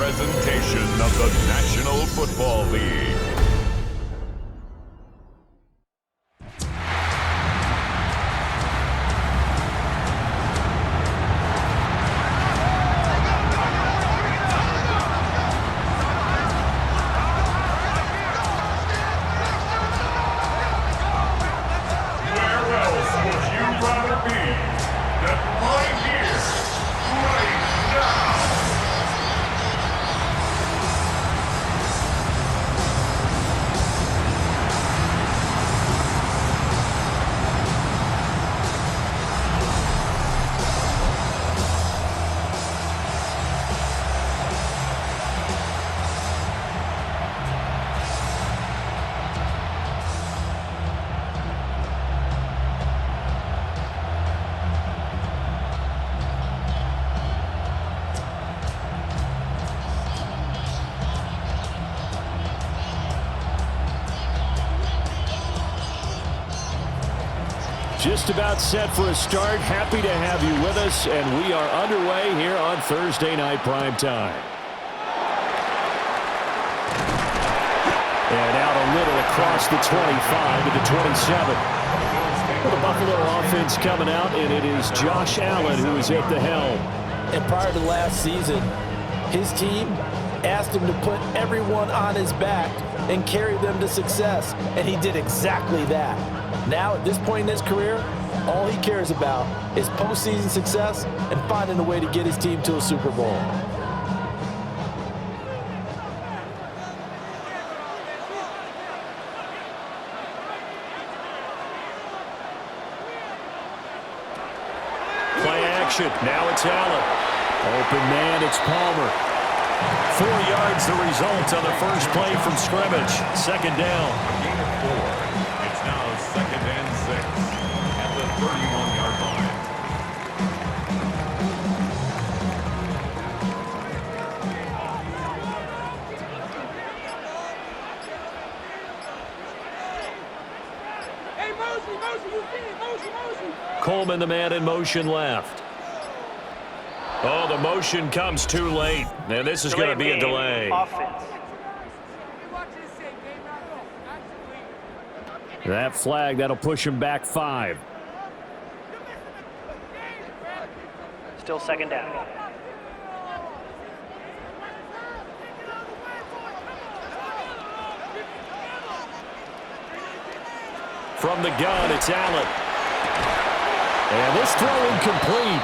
presentation of the National Football League. Just about set for a start. Happy to have you with us, and we are underway here on Thursday Night Primetime. And out a little across the 25 to the 27. Well, the Buffalo offense coming out, and it is Josh Allen who is at the helm. And prior to last season, his team asked him to put everyone on his back and carry them to success, and he did exactly that. Now, at this point in his career, all he cares about is postseason success and finding a way to get his team to a Super Bowl. Play action. Now it's Allen. Open man, it's Palmer. 4 yards the result on the first play from scrimmage. Second down. Gain of 4. It's now 2nd and 6 at the 31-yard line. Hey, Mosey, you see it, Mosey. Coleman, the man in motion left. Oh, the motion comes too late. And this is going to be a delay. Offense. That flag, that'll push him back 5. Still second down. From the gun, it's Allen. And this throw incomplete.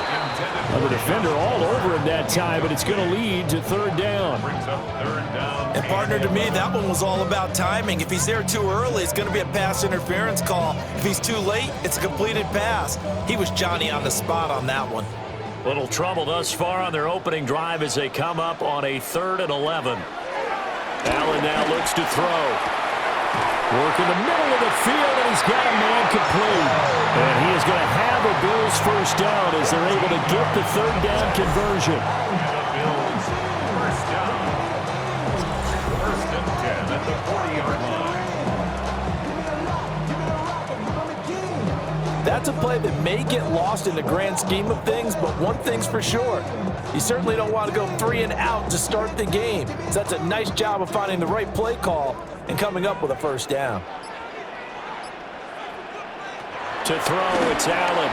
The defender all over him that time, but it's going to lead to 3rd down. Brings up 3rd down. And partner, to me, that one was all about timing. If he's there too early, it's going to be a pass interference call. If he's too late, it's a completed pass. He was Johnny on the spot on that one. Little trouble thus far on their opening drive as they come up on a 3rd and 11. Allen now looks to throw. Work in the middle of the field, and he's got a man complete. And he is going to have a Bills first down as they're able to get the 3rd down conversion. Bills first down. 1st and 10 at the 40-yard line. That's a play that may get lost in the grand scheme of things, but one thing's for sure. You certainly don't want to go 3 and out to start the game. So that's a nice job of finding the right play call and coming up with a first down. To throw, it's Allen.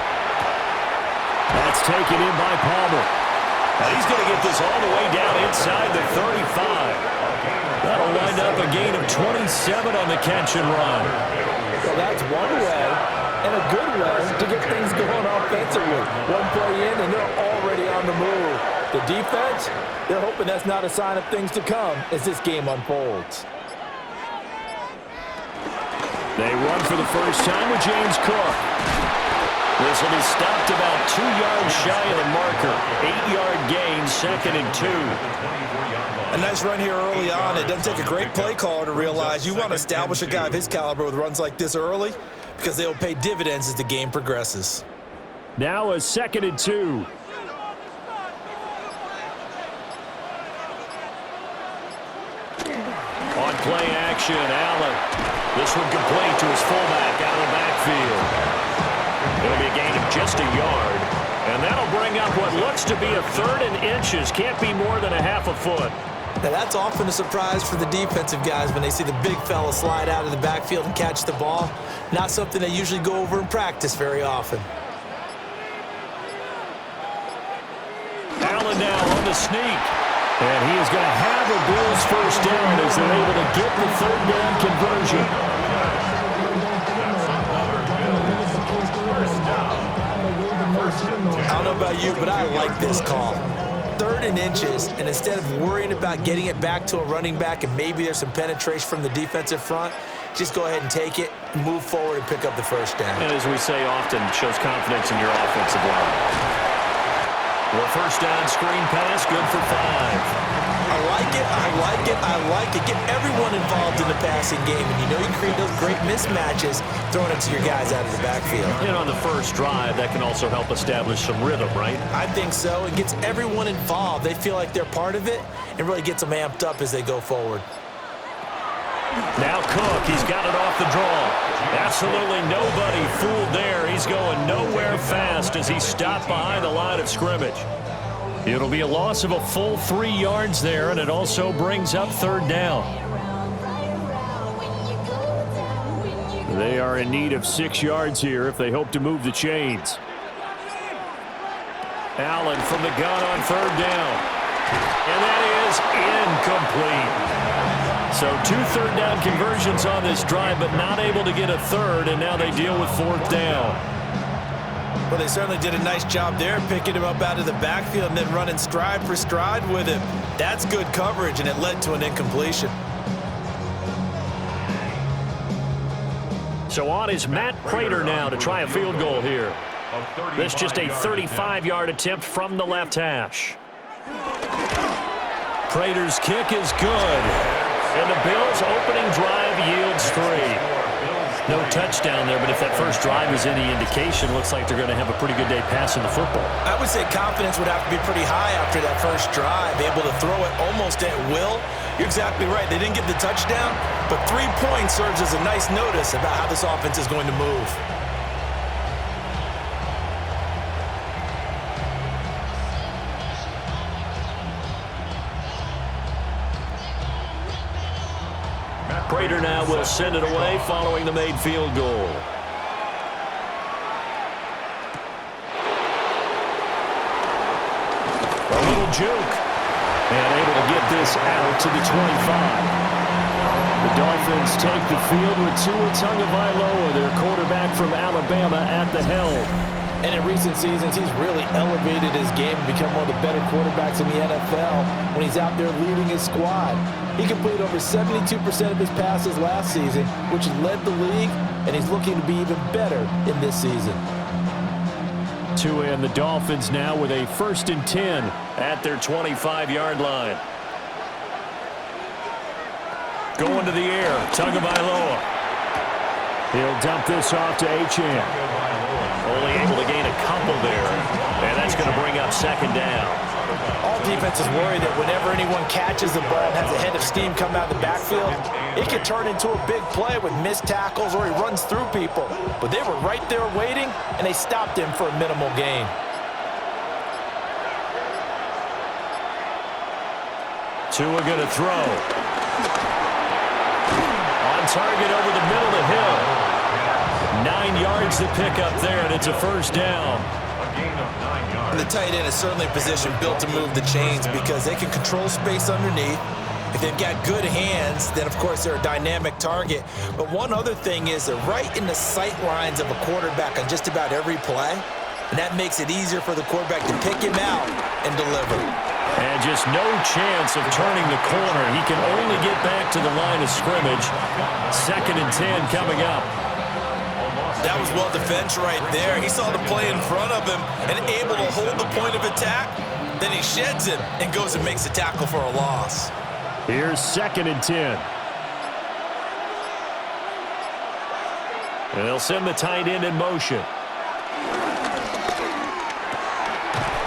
That's taken in by Palmer. And he's going to get this all the way down inside the 35. That'll wind up a gain of 27 on the catch and run. Well, that's one way, and a good way to get things going offensively. One play in, and they're already on the move. The defense, they're hoping that's not a sign of things to come as this game unfolds. They run for the first time with James Cook. This will be stopped about 2 yards shy of the marker. 8-yard gain, 2nd and 2. A nice run here early on. It doesn't take a great play caller to realize you want to establish a guy of his caliber with runs like this early because they will pay dividends as the game progresses. Now a 2nd and 2. On play action, Allen. This one complete to his fullback out of the backfield. It'll be a gain of just a yard. And that'll bring up what looks to be a 3rd and inches. Can't be more than a half a foot. Now that's often a surprise for the defensive guys when they see the big fella slide out of the backfield and catch the ball. Not something they usually go over in practice very often. Allen now on the sneak. And he is going to have a Bills first down as they're able to get the third down conversion. I don't know about you, but I like this call. 3rd and inches, and instead of worrying about getting it back to a running back and maybe there's some penetration from the defensive front, just go ahead and take it, move forward, and pick up the first down. And as we say often, shows confidence in your offensive line. Well, first down screen pass, good for 5. I like it, I like it, I like it. Get everyone involved in the passing game, and you know you create those great mismatches throwing it to your guys out of the backfield. And on the first drive, that can also help establish some rhythm, right? I think so. It gets everyone involved. They feel like they're part of it, and really gets them amped up as they go forward. Now Cook, he's got it off the draw. Absolutely nobody fooled there. He's going nowhere fast as he stopped behind the line of scrimmage. It'll be a loss of a full 3 yards there, and it also brings up third down. They are in need of 6 yards here if they hope to move the chains. Allen from the gun on third down. And that is incomplete. So 2 third down conversions on this drive, but not able to get a third, and now they deal with 4th down. Well, they certainly did a nice job there, picking him up out of the backfield and then running stride for stride with him. That's good coverage, and it led to an incompletion. So on is Matt Prater now to try a field goal here. This just a 35-yard attempt from the left hash. Prater's kick is good. And the Bills' opening drive yields 3. No touchdown there, but if that first drive is any indication, looks like they're going to have a pretty good day passing the football. I would say confidence would have to be pretty high after that first drive, able to throw it almost at will. You're exactly right. They didn't get the touchdown, but 3 points serves as a nice notice about how this offense is going to move. Prater now will send it away following the made field goal. A little juke. And able to get this out to the 25. The Dolphins take the field with Tua Tagovailoa, their quarterback from Alabama, at the helm. And in recent seasons, he's really elevated his game and become one of the better quarterbacks in the NFL when he's out there leading his squad. He completed over 72% of his passes last season, which led the league, and he's looking to be even better in this season. Tua and the Dolphins now with a 1st and 10 at their 25-yard line. Going to the air, Tagovailoa. He'll dump this off to Achane. Only able to gain a couple there, and that's going to bring up 2nd down. All defenses worry that whenever anyone catches the ball and has a head of steam come out of the backfield, it could turn into a big play with missed tackles or he runs through people. But they were right there waiting, and they stopped him for a minimal gain. Tua going to throw. On target over the middle to Hill. 9 yards to pick up there, and it's a 1st down. The tight end is certainly a position built to move the chains because they can control space underneath. If they've got good hands, then of course they're a dynamic target. But one other thing is they're right in the sight lines of a quarterback on just about every play, and that makes it easier for the quarterback to pick him out and deliver. And just no chance of turning the corner. He can only get back to the line of scrimmage. 2nd and 10 coming up. That was well defense right there. He saw the play in front of him and able to hold the point of attack. Then he sheds him and goes and makes a tackle for a loss. Here's 2nd and 10. And they'll send the tight end in motion.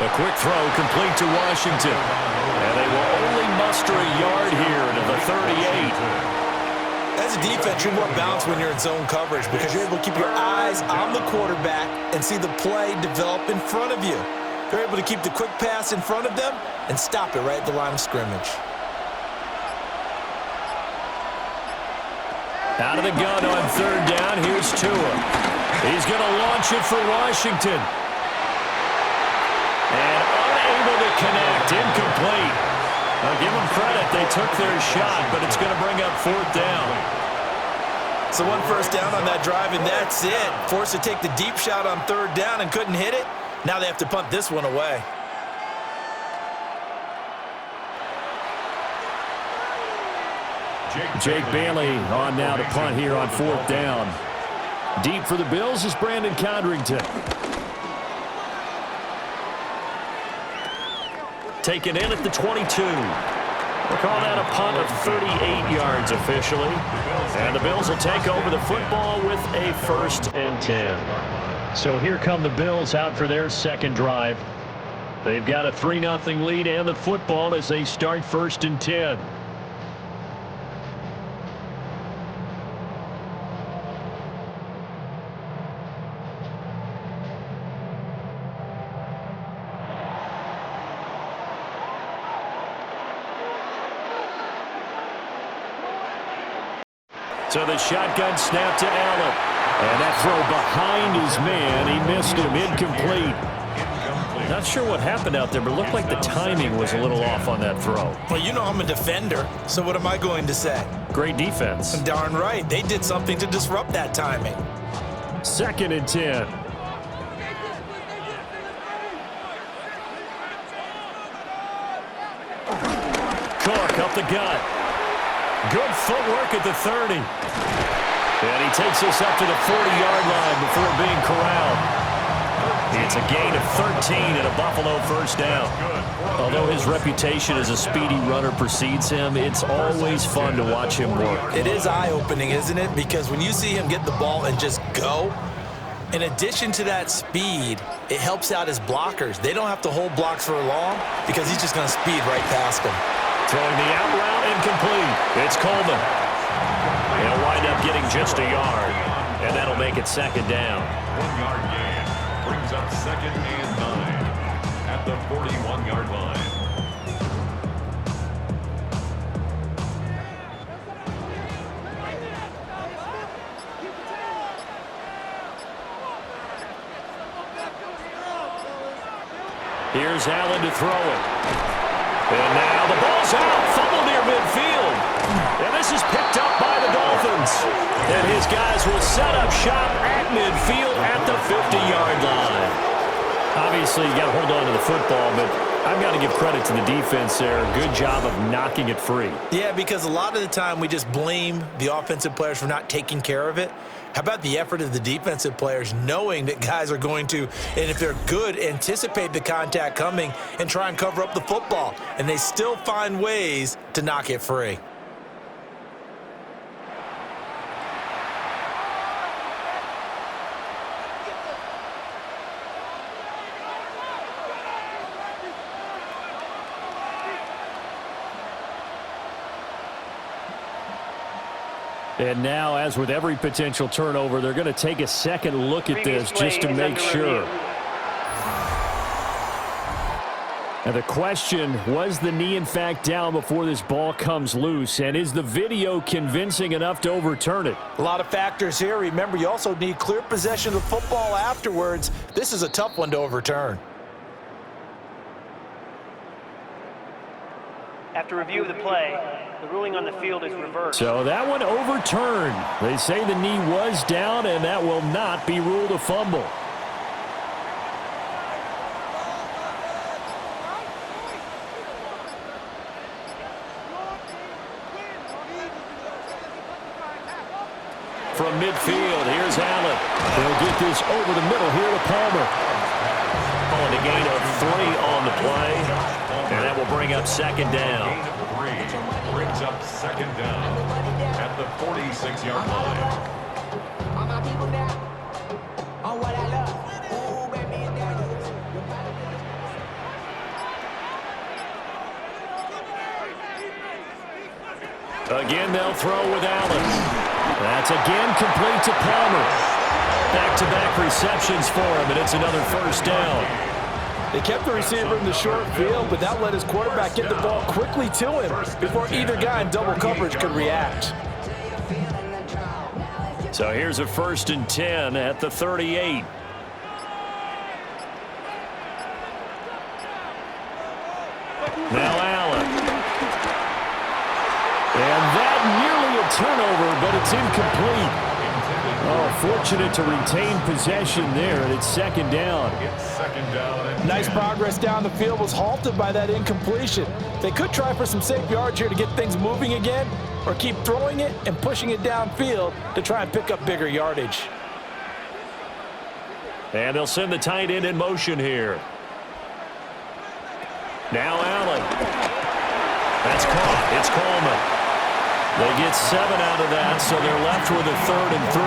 A quick throw complete to Washington. And they will only muster a yard here to the 38. As a defense, you're more balanced when you're in zone coverage because you're able to keep your eyes on the quarterback and see the play develop in front of you. They're able to keep the quick pass in front of them and stop it right at the line of scrimmage. Out of the gun on third down. Here's Tua. He's going to launch it for Washington. And unable to connect. Incomplete. I'll give them credit. They took their shot, but it's going to bring up fourth down. So one first down on that drive, and that's it. Forced to take the deep shot on third down and couldn't hit it. Now they have to punt this one away. Jake Bailey on now to punt here on fourth down. Deep for the Bills is Brandon Condrington. Taken in at the 22. We'll call that a punt of 38 yards officially. And the Bills will take over the football with a 1st and 10. So here come the Bills out for their second drive. They've got a 3-0 lead and the football as they start 1st and 10. So the shotgun snap to Allen. And that throw behind his man. He missed him. Incomplete. Not sure what happened out there, but it looked like the timing was a little off on that throw. Well, you know I'm a defender, so what am I going to say? Great defense. Darn right. They did something to disrupt that timing. 2nd and 10. Cook up the gut. Good footwork at the 30. And he takes us up to the 40-yard line before being corralled. It's a gain of 13 and a Buffalo first down. Although his reputation as a speedy runner precedes him, it's always fun to watch him work. It is eye-opening, isn't it? Because when you see him get the ball and just go, in addition to that speed, it helps out his blockers. They don't have to hold blocks for long because he's just going to speed right past them. Throwing the out route incomplete. It's Coleman. He'll wind up getting just a yard, and that'll make it 2nd down. 1-yard gain brings up 2nd and 9 at the 41-yard line. Here's Allen to throw it. And now the ball's out. Fumble near midfield. And this is picked up by the Dolphins. And his guys will set up shop at midfield at the 50-yard line. Obviously, you got to hold on to the football, but I've got to give credit to the defense there. Good job of knocking it free. Yeah, because a lot of the time we just blame the offensive players for not taking care of it. How about the effort of the defensive players knowing that guys are going to, and if they're good, anticipate the contact coming and try and cover up the football. And they still find ways to knock it free. And now, as with every potential turnover, they're going to take a second look at this just to make sure. Now the question, was the knee in fact down before this ball comes loose? And is the video convincing enough to overturn it? A lot of factors here. Remember, you also need clear possession of the football afterwards. This is a tough one to overturn. After review of the play, the ruling on the field is reversed. So that one overturned. They say the knee was down, and that will not be ruled a fumble. From midfield, here's Allen. They'll get this over the middle here to Palmer. Calling a gain of 3 on the play, and that will bring up 2nd down. Gain of 3 brings up 2nd down at the 46-yard line. All my people now, on what I love. Ooh, baby, and Daniels. Again, they'll throw with Allen. That's again complete to Palmer. Back-to-back receptions for him, and it's another first down. They kept the receiver in the short field, but that let his quarterback get the ball quickly to him before either guy in double coverage could react. So here's a 1st and 10 at the 38. Now Allen. And that nearly a turnover, but it's incomplete. Oh, fortunate to retain possession there, and it's 2nd down. Nice progress down the field was halted by that incompletion. They could try for some safe yards here to get things moving again, or keep throwing it and pushing it downfield to try and pick up bigger yardage. And they'll send the tight end in motion here. Now Allen. That's caught. It's Coleman. They get 7 out of that, so they're left with a 3rd and 3.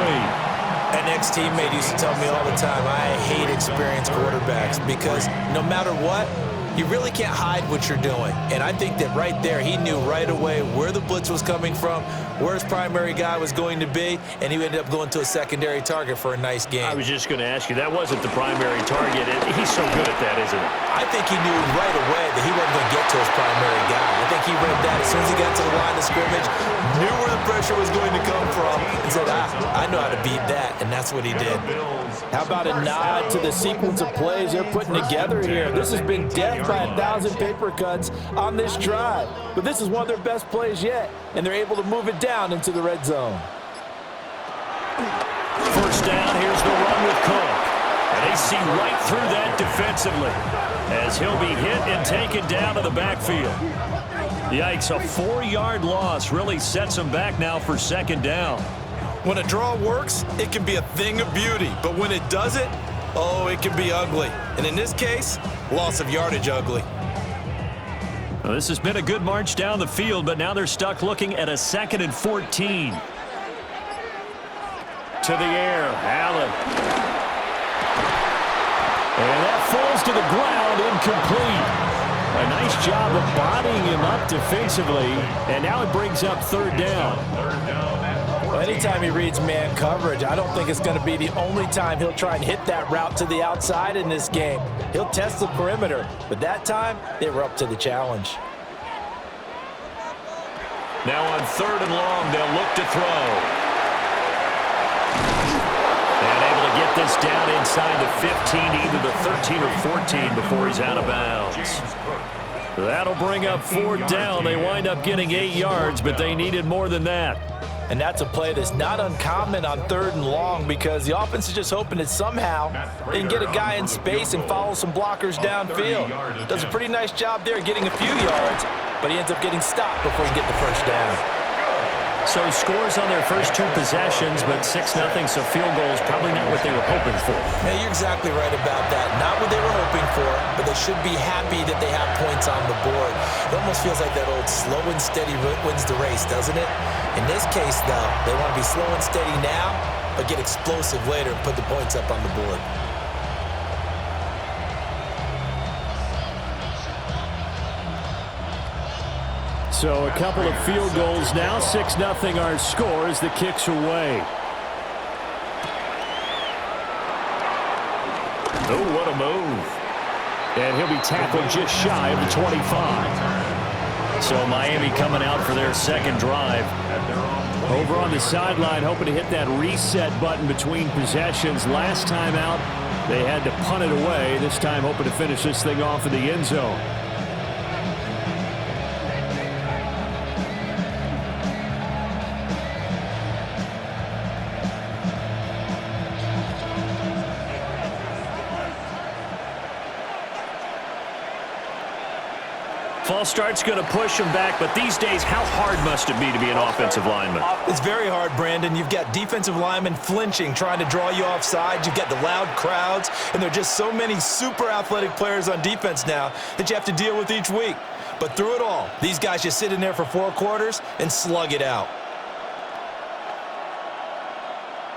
An ex-teammate used to tell me all the time, I hate experienced quarterbacks because no matter what, you really can't hide what you're doing. And I think that right there, he knew right away where the blitz was coming from, where his primary guy was going to be, and he ended up going to a secondary target for a nice game. I was just going to ask you, that wasn't the primary target. He's so good at that, isn't he? I think he knew right away that he wasn't going to get to his primary guy. I think he read that as soon as he got to the line of scrimmage, knew where the pressure was going to come from, and said, I know how to beat that, and that's what he did. How about a nod to the sequence of plays they're putting together here? This has been death by 1,000 paper cuts on this drive, but this is one of their best plays yet, and they're able to move it down into the red zone. 1st down, here's the run with Cook. And they see right through that defensively as he'll be hit and taken down to the backfield. Yikes, a 4-yard loss really sets them back now for 2nd down. When a draw works, it can be a thing of beauty, but when it doesn't, oh, it can be ugly. And in this case, loss of yardage ugly. Well, this has been a good march down the field, but now they're stuck looking at a 2nd and 14. To the air, Allen. And that falls to the ground, incomplete. A nice job of bodying him up defensively, and now it brings up 3rd down. Well, anytime he reads man coverage, I don't think it's going to be the only time he'll try and hit that route to the outside in this game. He'll test the perimeter, but that time they were up to the challenge. Now on 3rd and long, they'll look to throw. And able to get this down inside the 15, either the 13 or 14 before he's out of bounds. That'll bring up 4th down. They wind up getting 8 yards, but they needed more than that. And that's a play that's not uncommon on 3rd and long because the offense is just hoping that somehow they can get a guy in space and follow some blockers downfield. Does a pretty nice job there getting a few yards, but he ends up getting stopped before he can get the 1st down. So scores on their first 2 possessions, but 6-0, so field goal is probably not what they were hoping for. Yeah, you're exactly right about that. Not what they were hoping for, but they should be happy that they have points on the board. It almost feels like that old slow and steady wins the race, doesn't it? In this case, though, they want to be slow and steady now, but get explosive later and put the points up on the board. So a couple of field goals now. 6-0 our score as the kick's away. Oh, what a move. And he'll be tackled just shy of the 25. So Miami coming out for their 2nd drive. Over on the sideline, hoping to hit that reset button between possessions. Last time out, they had to punt it away. This time hoping to finish this thing off in the end zone. False start's going to push him back, but these days, how hard must it be to be an offensive lineman? It's very hard, Brandon. You've got defensive linemen flinching, trying to draw you offside. You've got the loud crowds, and there are just so many super athletic players on defense now that you have to deal with each week. But through it all, these guys just sit in there for 4 quarters and slug it out.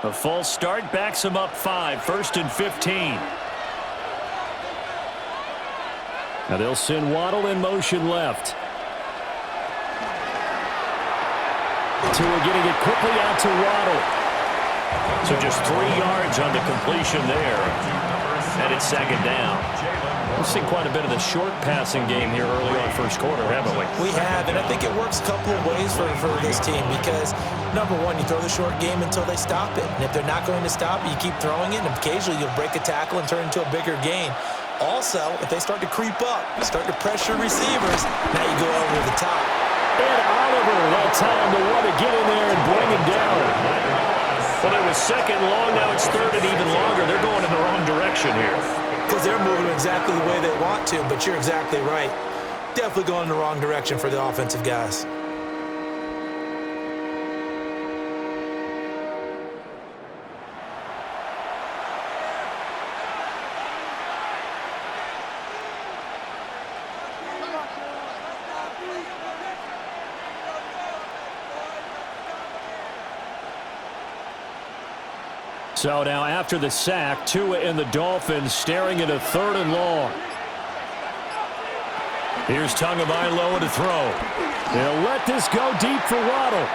A false start backs him up 5, 1st and 15. Now they'll send Waddle in motion left. Tua getting it quickly out to Waddle. So just 3 yards on the completion there. And it's second down. We've seen quite a bit of the short passing game here early on first quarter, haven't we? We have, and I think it works a couple of ways for this team because, number one, you throw the short game until they stop it. And if they're not going to stop it, you keep throwing it, and occasionally you'll break a tackle and turn it into a bigger gain. Also, if they start to creep up, start to pressure receivers, now you go over the top. And Oliver, that time to want to get in there and bring him down. Well, it was second long, now it's third and even longer. They're going in the wrong direction here. Because they're moving exactly the way they want to, but you're exactly right. Definitely going in the wrong direction for the offensive guys. So now after the sack, Tua and the Dolphins staring at a third and long. Here's Tagovailoa to throw. They'll let this go deep for Waddle.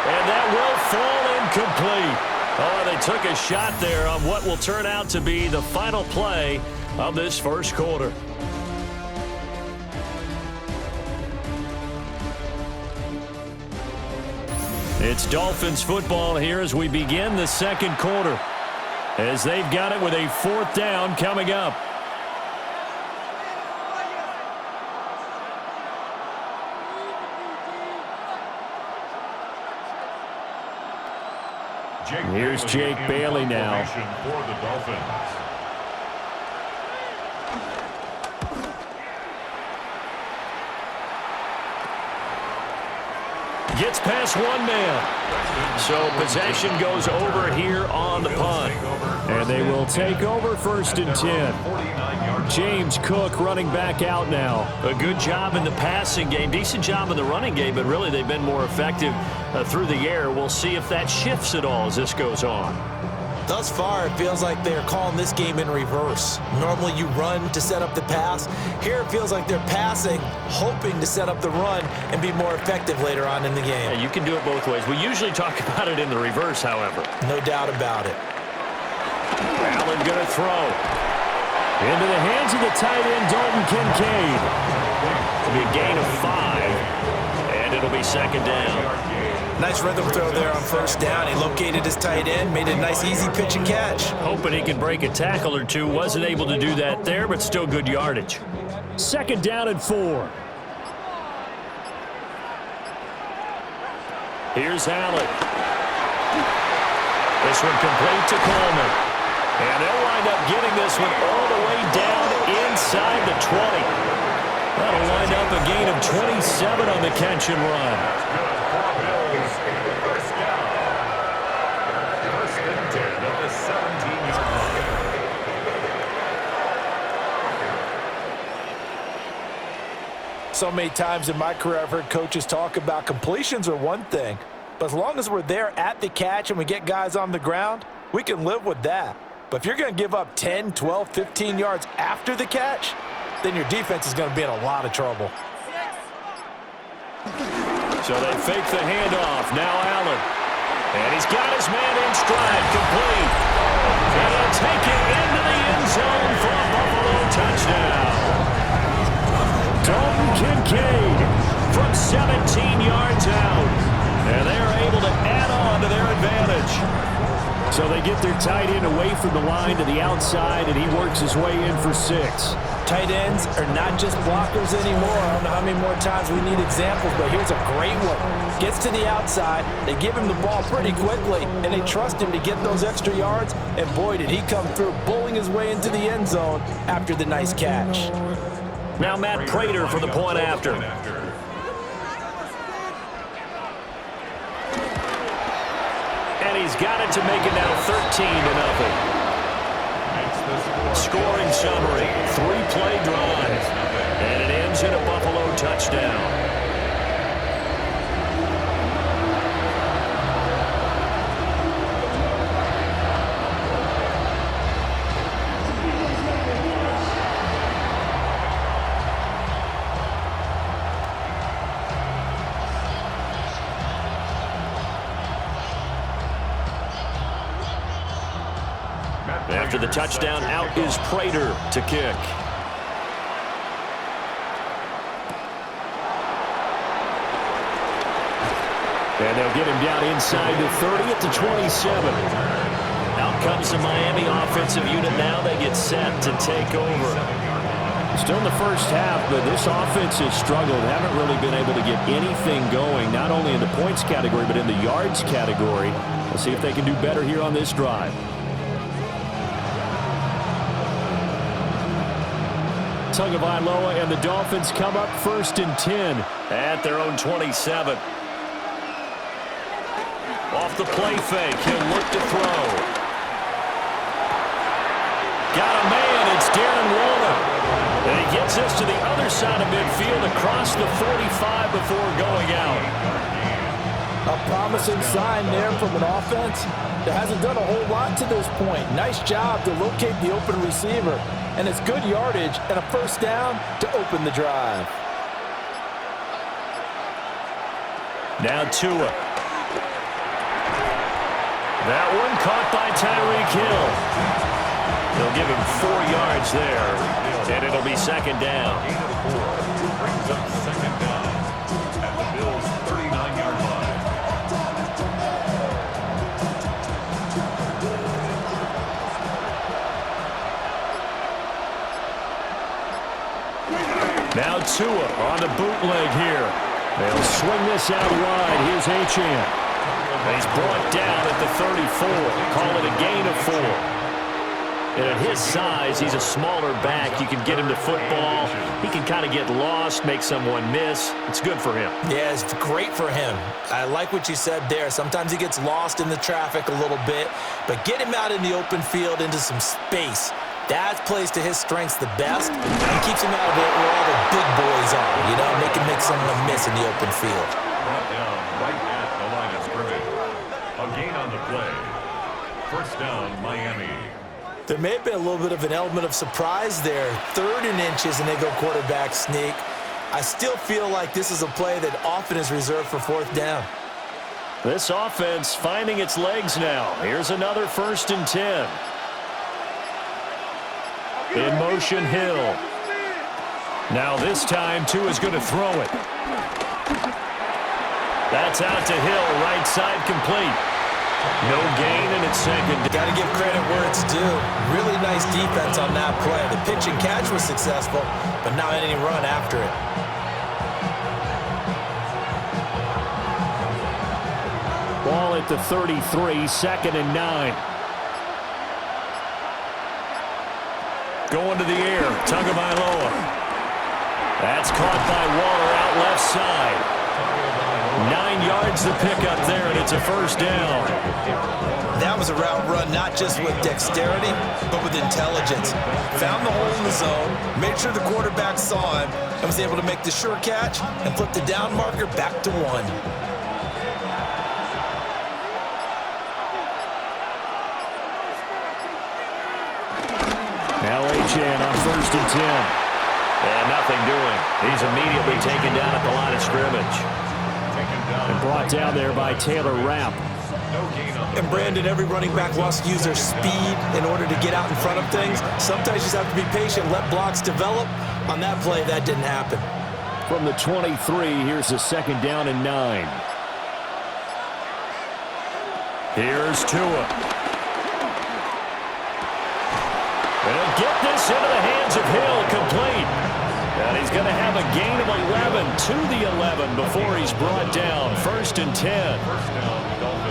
And that will fall incomplete. Oh, they took a shot there on what will turn out to be the final play of this first quarter. It's Dolphins football here as we begin the second quarter, as they've got it with a fourth down coming up. Here's Jake Bailey now. For the Dolphins. Gets past one man. So possession goes over here on the punt. And they will take over first and 10. James Cook running back out now. A good job in the passing game. Decent job in the running game, but really they've been more effective through the air. We'll see if that shifts at all as this goes on. Thus far, it feels like they're calling this game in reverse. Normally you run to set up the pass. Here it feels like they're passing, hoping to set up the run and be more effective later on in the game. Yeah, you can do it both ways. We usually talk about it in the reverse, however. No doubt about it. Allen going to throw. Into the hands of the tight end, Dalton Kincaid. It'll be a gain of 5, and it'll be second down. Nice rhythm throw there on first down. He located his tight end, made a nice easy pitch and catch. Hoping he could break a tackle or two. Wasn't able to do that there, but still good yardage. Second down and 4. Here's Allen. This one complete to Coleman. And they'll wind up getting this one all the way down inside the 20. That'll wind up a gain of 27 on the catch and run. So many times in my career I've heard coaches talk about completions are one thing, but as long as we're there at the catch and we get guys on the ground, we can live with that. But if you're going to give up 10, 12, 15 yards after the catch, then your defense is going to be in a lot of trouble. So they fake the handoff. Now Allen. And he's got his man in stride, complete. And he'll take it into the end zone for a Buffalo touchdown. Dalton Kincaid from 17 yards out. And they're able to add on to their advantage. So they get their tight end away from the line to the outside, and he works his way in for 6. Tight ends are not just blockers anymore. I don't know how many more times we need examples, but here's a great one. Gets to the outside, they give him the ball pretty quickly, and they trust him to get those extra yards, and boy, did he come through, bowling his way into the end zone after the nice catch. Now Matt Prater for the point after. And he's got it to make it now 13-0. Scoring summary, 3-play drive, and it ends in a Buffalo touchdown. After the touchdown, out is Prater to kick. And they'll get him down inside the 30 at the 27. Out comes the Miami offensive unit now. They get set to take over. Still in the first half, but this offense has struggled. Haven't really been able to get anything going, not only in the points category, but in the yards category. We'll see if they can do better here on this drive. Tagovailoa and the Dolphins come up 1st and 10. At their own 27. Off the play fake, he'll look to throw. Got a man, it's Darren Waller. And he gets this to the other side of midfield across the 45 before going out. A promising sign there from an offense that hasn't done a whole lot to this point. Nice job to locate the open receiver. And it's good yardage and a first down to open the drive. Now Tua. That one caught by Tyreek Hill. They'll give him 4 yards there, and it'll be second down. Gain of 4 brings up second down at the Bills' 39-yard line. Now Tua on the bootleg here. They'll swing this out wide. Here's Achane. He's brought down at the 34. Call it a gain of 4. And at his size, he's a smaller back. You can get him to football. He can kind of get lost, make someone miss. It's good for him. Yeah, it's great for him. I like what you said there. Sometimes he gets lost in the traffic a little bit, but get him out in the open field into some space. That plays to his strengths the best, and keeps him out of it where all the big boys are, you know, make someone miss in the open field. Brought down right at the line of scrimmage. A gain on the play. First down, Miami. There may have been a little bit of an element of surprise there. 3rd and inches, and they go quarterback sneak. I still feel like this is a play that often is reserved for 4th down. This offense finding its legs now. Here's another 1st and 10. In motion, Hill. Now this time, Tua's going to throw it. That's out to Hill, right side complete. No gain, and it's second. Got to give credit where it's due. Really nice defense on that play. The pitch and catch was successful, but not any run after it. Ball at the 33, 2nd and 9. Going to the air, Tagovailoa. That's caught by Waller out left side. 9 yards to pick up there, and it's a first down. That was a route run not just with dexterity, but with intelligence. Found the hole in the zone, made sure the quarterback saw him, and was able to make the sure catch and flip the down marker back to 1. Now Achane on 1st and 10. And nothing doing. He's immediately taken down at the line of scrimmage. And brought down there by Taylor Rapp. And Brandon, every running back wants to use their speed in order to get out in front of things. Sometimes you just have to be patient, let blocks develop. On that play, that didn't happen. From the 23, here's a 2nd down and 9. Here's Tua. They'll get this into the hands of Hill, complete. And he's going to have a gain of 11 to the 11 before he's brought down. 1st and 10.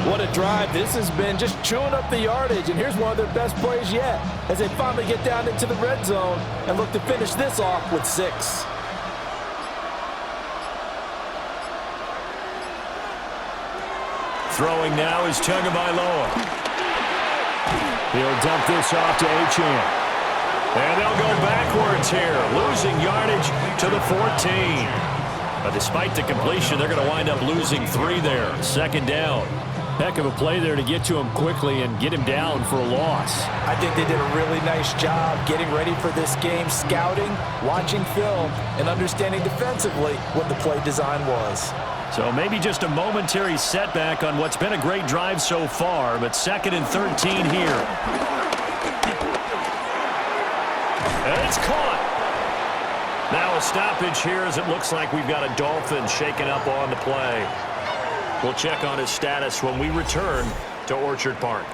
What a drive this has been, just chewing up the yardage. And here's one of their best plays yet as they finally get down into the red zone and look to finish this off with 6. Throwing now is Tagovailoa. He'll dump this off to Achane. And they'll go backwards here, losing yardage to the 14. But despite the completion, they're going to wind up losing 3 there. 2nd down. Heck of a play there to get to him quickly and get him down for a loss. I think they did a really nice job getting ready for this game, scouting, watching film, and understanding defensively what the play design was. So maybe just a momentary setback on what's been a great drive so far, but 2nd and 13 here. It's caught. Now a stoppage here as it looks like we've got a Dolphin shaken up on the play. We'll check on his status when we return to Orchard Park.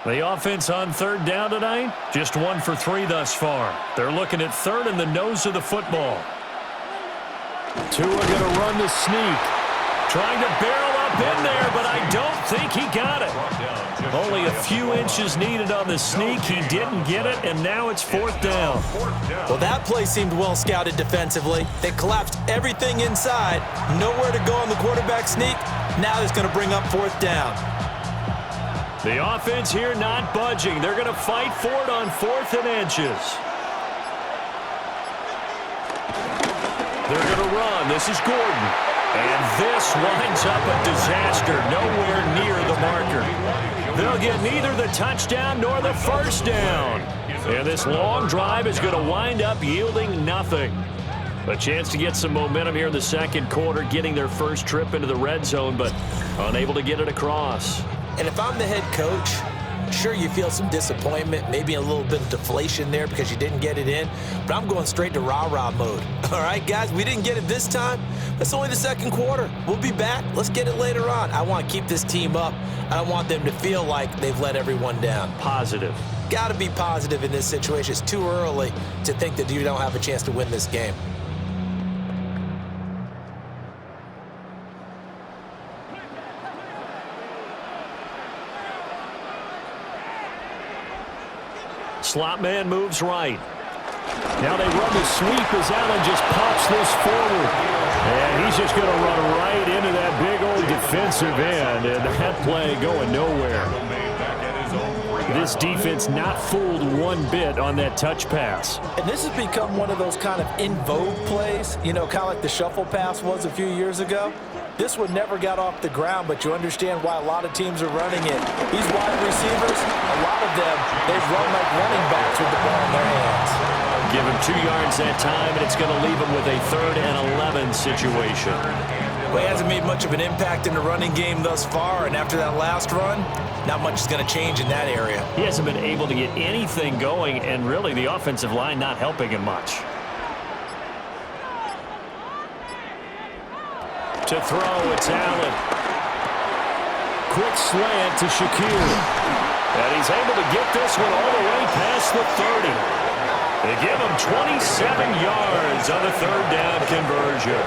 The offense on third down tonight, just 1 for 3 thus far. They're looking at third in the nose of the football. Tua going to run the sneak. Trying to barrel up in there, but I don't think he got it. Only a few inches needed on the sneak. He didn't get it, and now it's 4th down. Well, that play seemed well scouted defensively. They collapsed everything inside. Nowhere to go on the quarterback sneak. Now it's going to bring up 4th down. The offense here not budging. They're going to fight for it on 4th and inches. They're going to run. This is Gordon. And this winds up a disaster. Nowhere near the marker. They'll get neither the touchdown nor the first down. And this long drive is going to wind up yielding nothing. A chance to get some momentum here in the second quarter, getting their first trip into the red zone, but unable to get it across. And if I'm the head coach, sure, you feel some disappointment, maybe a little bit of deflation there because you didn't get it in, but I'm going straight to rah-rah mode. All right, guys, we didn't get it this time. That's only the second quarter. We'll be back. Let's get it later on. I want to keep this team up. I don't want them to feel like they've let everyone down. Positive. Got to be positive in this situation. It's too early to think that you don't have a chance to win this game. Slot man moves right. Now they run the sweep as Allen just pops this forward. And he's just going to run right into that big old defensive end. And that play going nowhere. This defense not fooled one bit on that touch pass. And this has become one of those kind of in vogue plays, you know, kind of like the shuffle pass was a few years ago. This one never got off the ground, but you understand why a lot of teams are running it. These wide receivers, a lot of them, they run like running backs with the ball in their hands. Give him 2 yards that time, and it's going to leave him with a 3rd and 11 situation. Well, he hasn't made much of an impact in the running game thus far, and after that last run, not much is going to change in that area. He hasn't been able to get anything going, and really the offensive line not helping him much. To throw, it's Allen. Quick slant to Shakir. And he's able to get this one all the way past the 30. They give him 27 yards on the 3rd down conversion.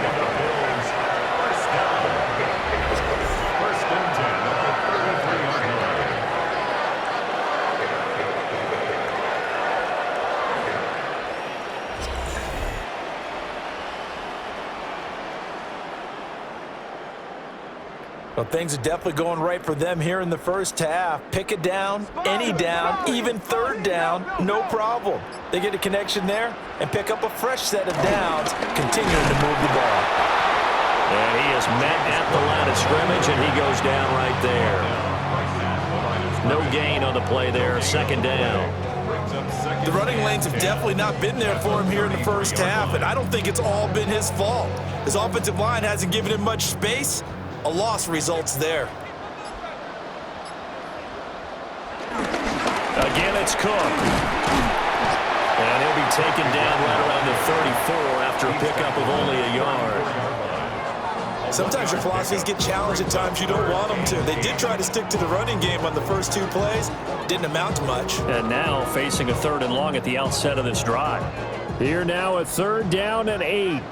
First and 10 on the 33-yard line. Well, things are definitely going right for them here in the first half. Pick it down, any down, even 3rd down, no problem. They get a connection there and pick up a fresh set of downs, continuing to move the ball. And he is met at the line of scrimmage, and he goes down right there. No gain on the play there, 2nd down. The running lanes have definitely not been there for him here in the first half, and I don't think it's all been his fault. His offensive line hasn't given him much space. A loss results there. Again, it's Cook. And he'll be taken down right around the 34 after a pickup of only a yard. Sometimes your philosophies get challenged at times you don't want them to. They did try to stick to the running game on the first 2 plays. Didn't amount to much. And now facing a 3rd and long at the outset of this drive. Here now a 3rd down and 8.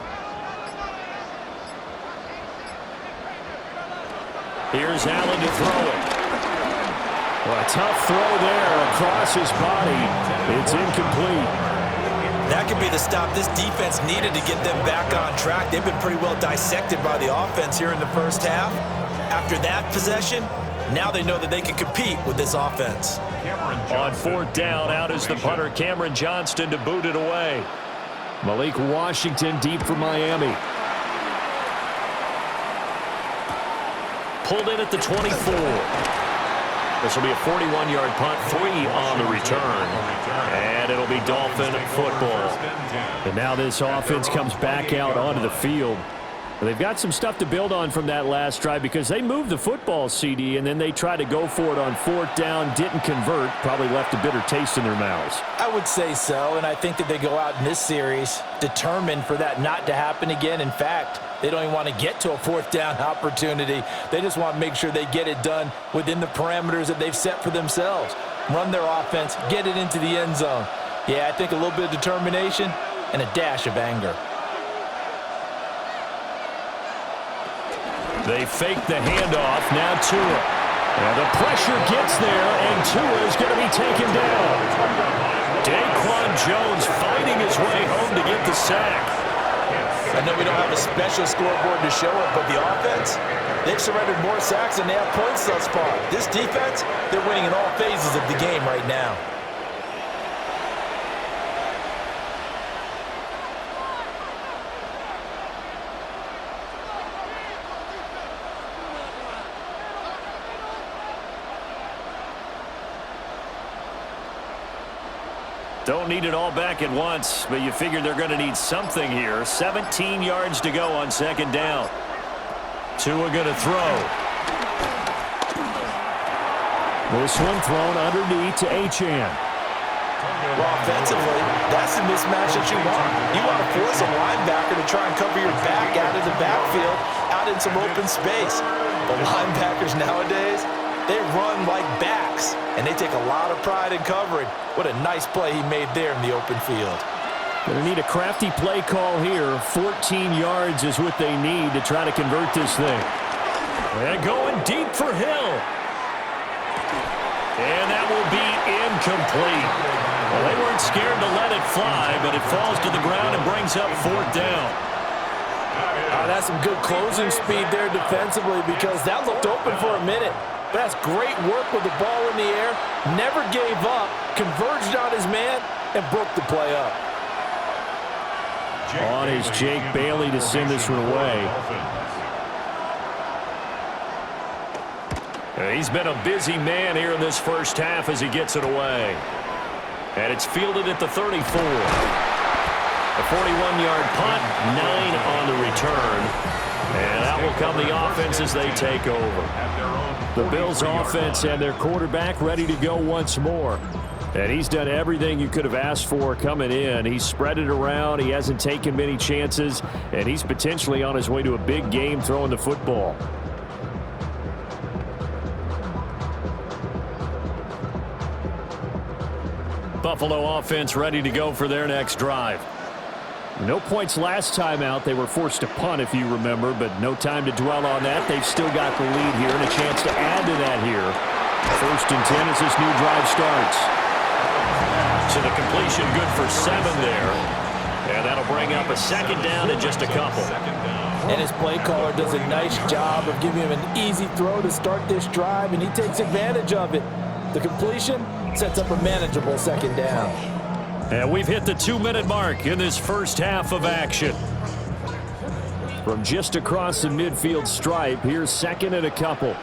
Here's Allen to throw it. Well, a tough throw there across his body. It's incomplete. That could be the stop this defense needed to get them back on track. They've been pretty well dissected by the offense here in the first half. After that possession, now they know that they can compete with this offense. On 4th down, out is the punter, Cameron Johnston, to boot it away. Malik Washington deep for Miami. pulled in at the 24. This will be a 41-yard punt, 3 on the return. And it'll be Dolphin football. And now this offense comes back out onto the field. They've got some stuff to build on from that last drive because they moved the football, CD, and then they tried to go for it on 4th down, didn't convert, probably left a bitter taste in their mouths. I would say so, and I think that they go out in this series determined for that not to happen again. In fact, they don't even want to get to a 4th down opportunity. They just want to make sure they get it done within the parameters that they've set for themselves. Run their offense, get it into the end zone. Yeah, I think a little bit of determination and a dash of anger. They fake the handoff. Now Tua. And the pressure gets there, and Tua is going to be taken down. Daquan Jones fighting his way home to get the sack. I know we don't have a special scoreboard to show it, but the offense, they've surrendered more sacks than they have points thus far. This defense, they're winning in all phases of the game right now. Don't need it all back at once, but you figure they're going to need something here. 17 yards to go on 2nd down. Tua going to throw. This one thrown underneath to Achane. Well, offensively, that's the mismatch that you want. You want to force a linebacker to try and cover your back out of the backfield, out in some open space. The linebackers nowadays, they run like backs, and they take a lot of pride in covering. What a nice play he made there in the open field. Going to need a crafty play call here. 14 yards is what they need to try to convert this thing. And going deep for Hill. And that will be incomplete. Well, they weren't scared to let it fly, but it falls to the ground and brings up 4th down. That's some good closing speed there defensively because that looked open for a minute. But that's great work with the ball in the air. Never gave up, converged on his man, and broke the play up. On is Jake Bailey to send this one away. He's been a busy man here in this first half as he gets it away. And it's fielded at the 34. A 41-yard punt, 9 on the return. And out will come the offense as they take over. The Bills offense and their quarterback ready to go once more. And he's done everything you could have asked for coming in. He's spread it around. He hasn't taken many chances. And he's potentially on his way to a big game throwing the football. Buffalo offense ready to go for their next drive. No points last time out. They were forced to punt, if you remember, but no time to dwell on that. They've still got the lead here and a chance to add to that here. 1st and 10 as this new drive starts. So the completion good for 7 there. And that'll bring up a 2nd down and just a couple. And his play caller does a nice job of giving him an easy throw to start this drive, and he takes advantage of it. The completion sets up a manageable 2nd down. And we've hit the 2-minute mark in this first half of action. From just across the midfield stripe, here's 2nd and a couple.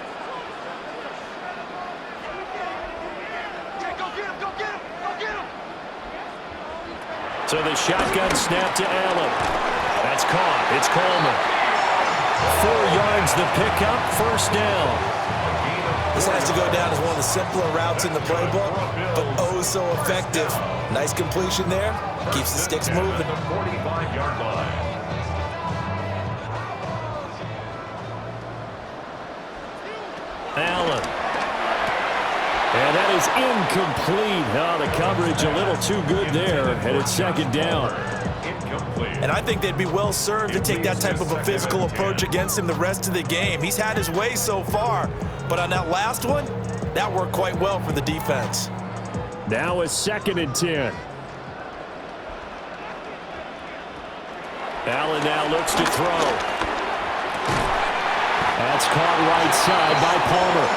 So the shotgun snap to Allen. That's caught. It's Coleman. 4 yards the pickup, 1st down. This has to go down as one of the simpler routes in the playbook, but oh so effective. Nice completion there. Keeps the sticks moving. 45-yard line. Allen. And that is incomplete. Oh, the coverage a little too good there, and it's 2nd down. And I think they'd be well served to take that type of a physical approach against him the rest of the game. He's had his way so far, but on that last one, that worked quite well for the defense. Now a 2nd and 10. Allen now looks to throw. That's caught right side by Palmer.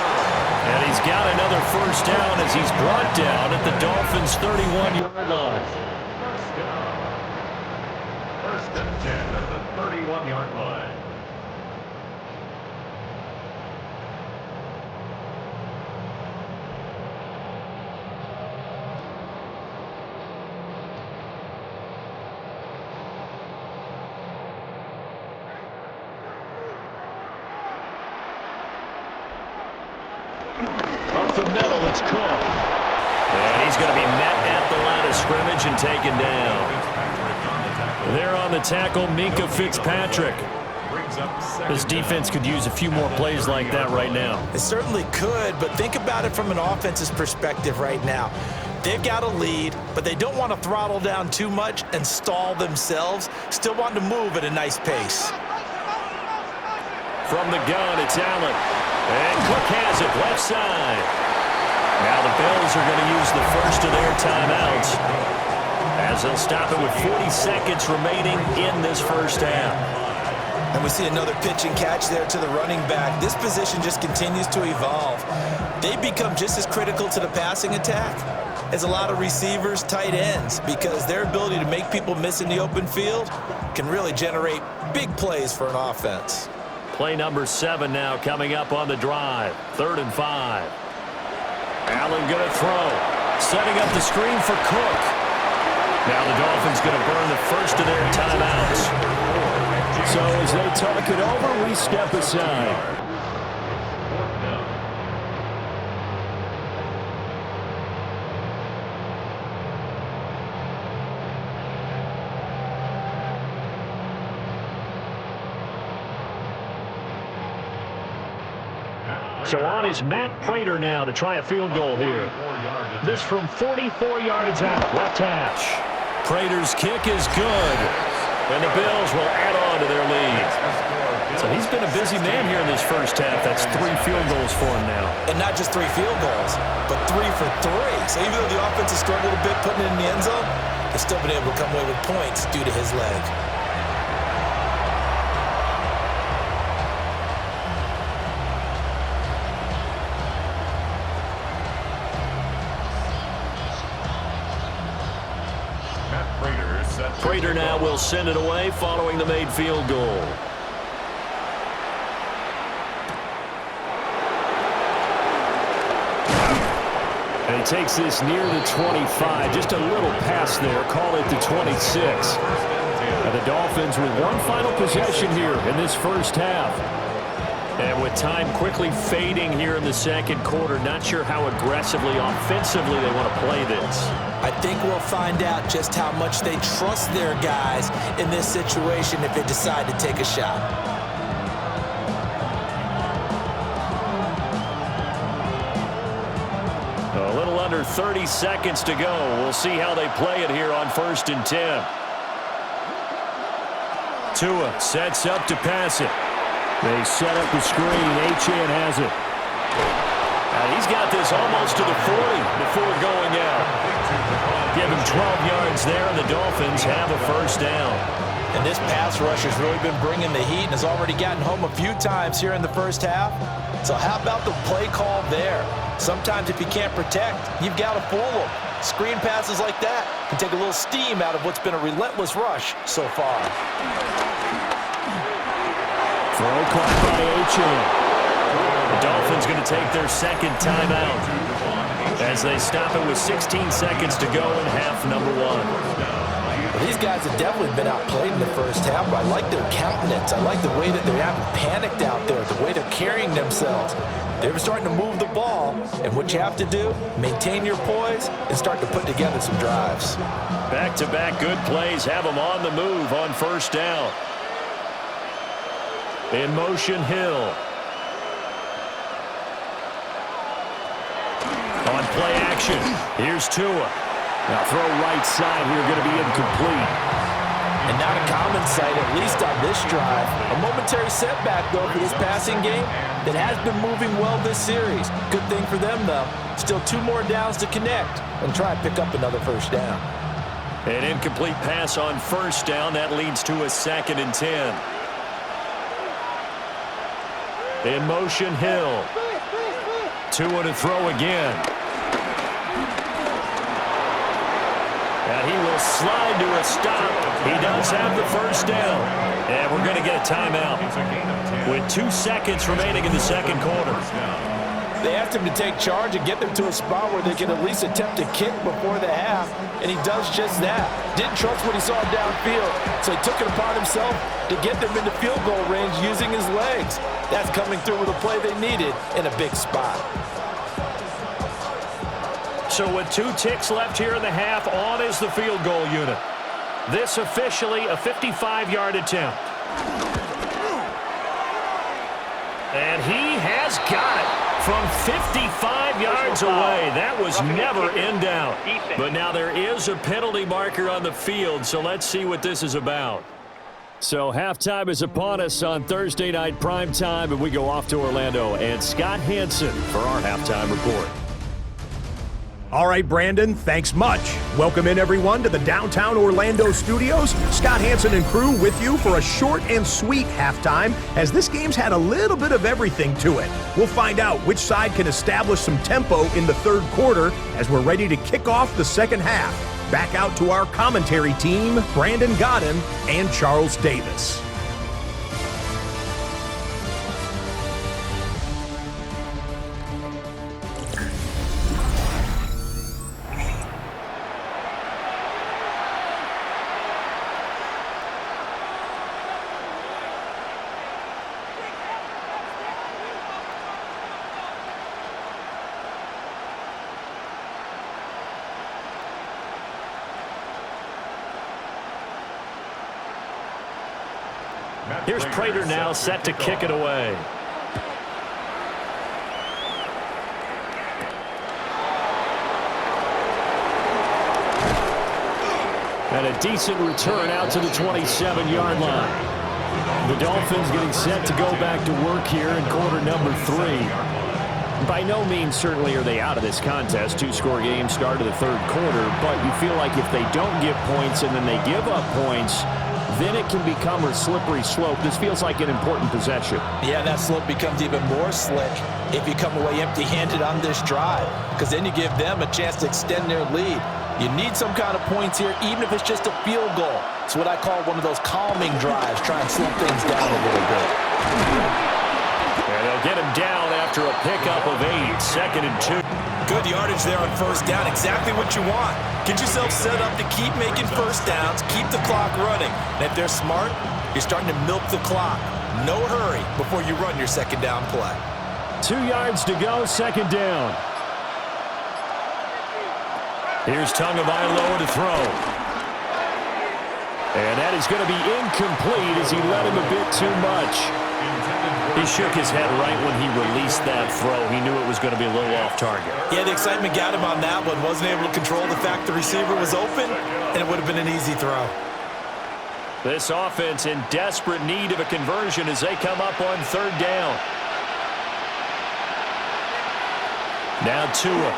And he's got another 1st down as he's brought down at the Dolphins' 31-yard line. 1st and 10 at the 31-yard line. the middle. It's Cook. And he's going to be met at the line of scrimmage and taken down. There on the tackle, Minkah Fitzpatrick. This defense could use a few more plays like that right now. It certainly could, but think about it from an offense's perspective right now. They've got a lead, but they don't want to throttle down too much and stall themselves. Still want to move at a nice pace. From the gun, it's Allen. And Cook has it, left side. Now the Bills are going to use the first of their timeouts as they'll stop it with 40 seconds remaining in this first half. And we see another pitch and catch there to the running back. This position just continues to evolve. They become just as critical to the passing attack as a lot of receivers, tight ends, because their ability to make people miss in the open field can really generate big plays for an offense. Play number 7 now coming up on the drive. 3rd and 5. Allen going to throw. Setting up the screen for Cook. Now the Dolphins going to burn the first of their timeouts. So as they talk it over, we step aside. So on is Matt Prater now to try a field goal here. This from 44 yards out, left hash. Prater's kick is good. And the Bills will add on to their lead. So he's been a busy man here in this first half. That's 3 field goals for him now. And not just 3 field goals, but 3 for 3. So even though the offense has struggled a bit putting it in the end zone, they've still been able to come away with points due to his leg. Prater now will send it away following the made field goal. And he takes this near the 25. Just a little pass there. Call it the 26. Now the Dolphins with one final possession here in this first half. And with time quickly fading here in the second quarter, not sure how aggressively, offensively they want to play this. I think we'll find out just how much they trust their guys in this situation if they decide to take a shot. A little under 30 seconds to go. We'll see how they play it here on 1st and 10. Tua sets up to pass it. They set up the screen. Achane has it. And he's got this almost to the 40 before going out. Give him 12 yards there, and the Dolphins have a first down. And this pass rush has really been bringing the heat and has already gotten home a few times here in the first half. So how about the play call there? Sometimes if you can't protect, you've got to fool them. Screen passes like that can take a little steam out of what's been a relentless rush so far. Throw caught by Achane. The Dolphins going to take their second timeout as they stop it with 16 seconds to go in half number 1. Well, these guys have definitely been outplayed in the first half, but I like their countenance. I like the way that they haven't panicked out there, the way they're carrying themselves. They were starting to move the ball, and what you have to do, maintain your poise and start to put together some drives. Back-to-back good plays have them on the move on first down. In motion, Hill. On play action, here's Tua. Now throw right side here, going to be incomplete. And not a common sight, at least on this drive. A momentary setback, though, for this passing game that has been moving well this series. Good thing for them, though. Still 2 more downs to connect and try and pick up another first down. An incomplete pass on first down. That leads to a 2nd and 10. In motion, Hill. Tua to throw again. And he will slide to a stop. He does have the first down. And we're going to get a timeout with 2 seconds remaining in the second quarter. They asked him to take charge and get them to a spot where they can at least attempt a kick before the half, and he does just that. Didn't trust what he saw downfield, so he took it upon himself to get them into field goal range using his legs. That's coming through with a play they needed in a big spot. So with 2 ticks left here in the half, on is the field goal unit. This officially a 55-yard attempt. And he has got it from 55 yards away. That was never in doubt. But now there is a penalty marker on the field, so let's see what this is about. So halftime is upon us on Thursday night primetime, and we go off to Orlando. And Scott Hansen for our halftime report. All right, Brandon, thanks much. Welcome in, everyone, to the downtown Orlando studios. Scott Hansen and crew with you for a short and sweet halftime, as this game's had a little bit of everything to it. We'll find out which side can establish some tempo in the third quarter as we're ready to kick off the second half. Back out to our commentary team, Brandon Godden and Charles Davis. Here's Prater now set to kick it away. And a decent return out to the 27-yard line. The Dolphins getting set to go back to work here in quarter number 3. By no means certainly are they out of this contest. 2-score game start of the third quarter, but you feel like if they don't get points and then they give up points, then it can become a slippery slope. This feels like an important possession. Yeah, that slope becomes even more slick if you come away empty-handed on this drive, because then you give them a chance to extend their lead. You need some kind of points here, even if it's just a field goal. It's what I call one of those calming drives, try and slow things down a little bit. And they'll get him down after a pickup of 8, 2nd and 2. Good yardage there on first down, exactly what you want. Get yourself set up to keep making first downs, keep the clock running. And if they're smart, you're starting to milk the clock. No hurry before you run your second down play. 2 yards to go, second down. Here's Tagovailoa to throw. And that is going to be incomplete as he let him a bit too much. He shook his head right when he released that throw. He knew it was going to be a little off target. Yeah, the excitement got him on that one. Wasn't able to control the fact the receiver was open, and it would have been an easy throw. This offense in desperate need of a conversion as they come up on third down. Now Tua.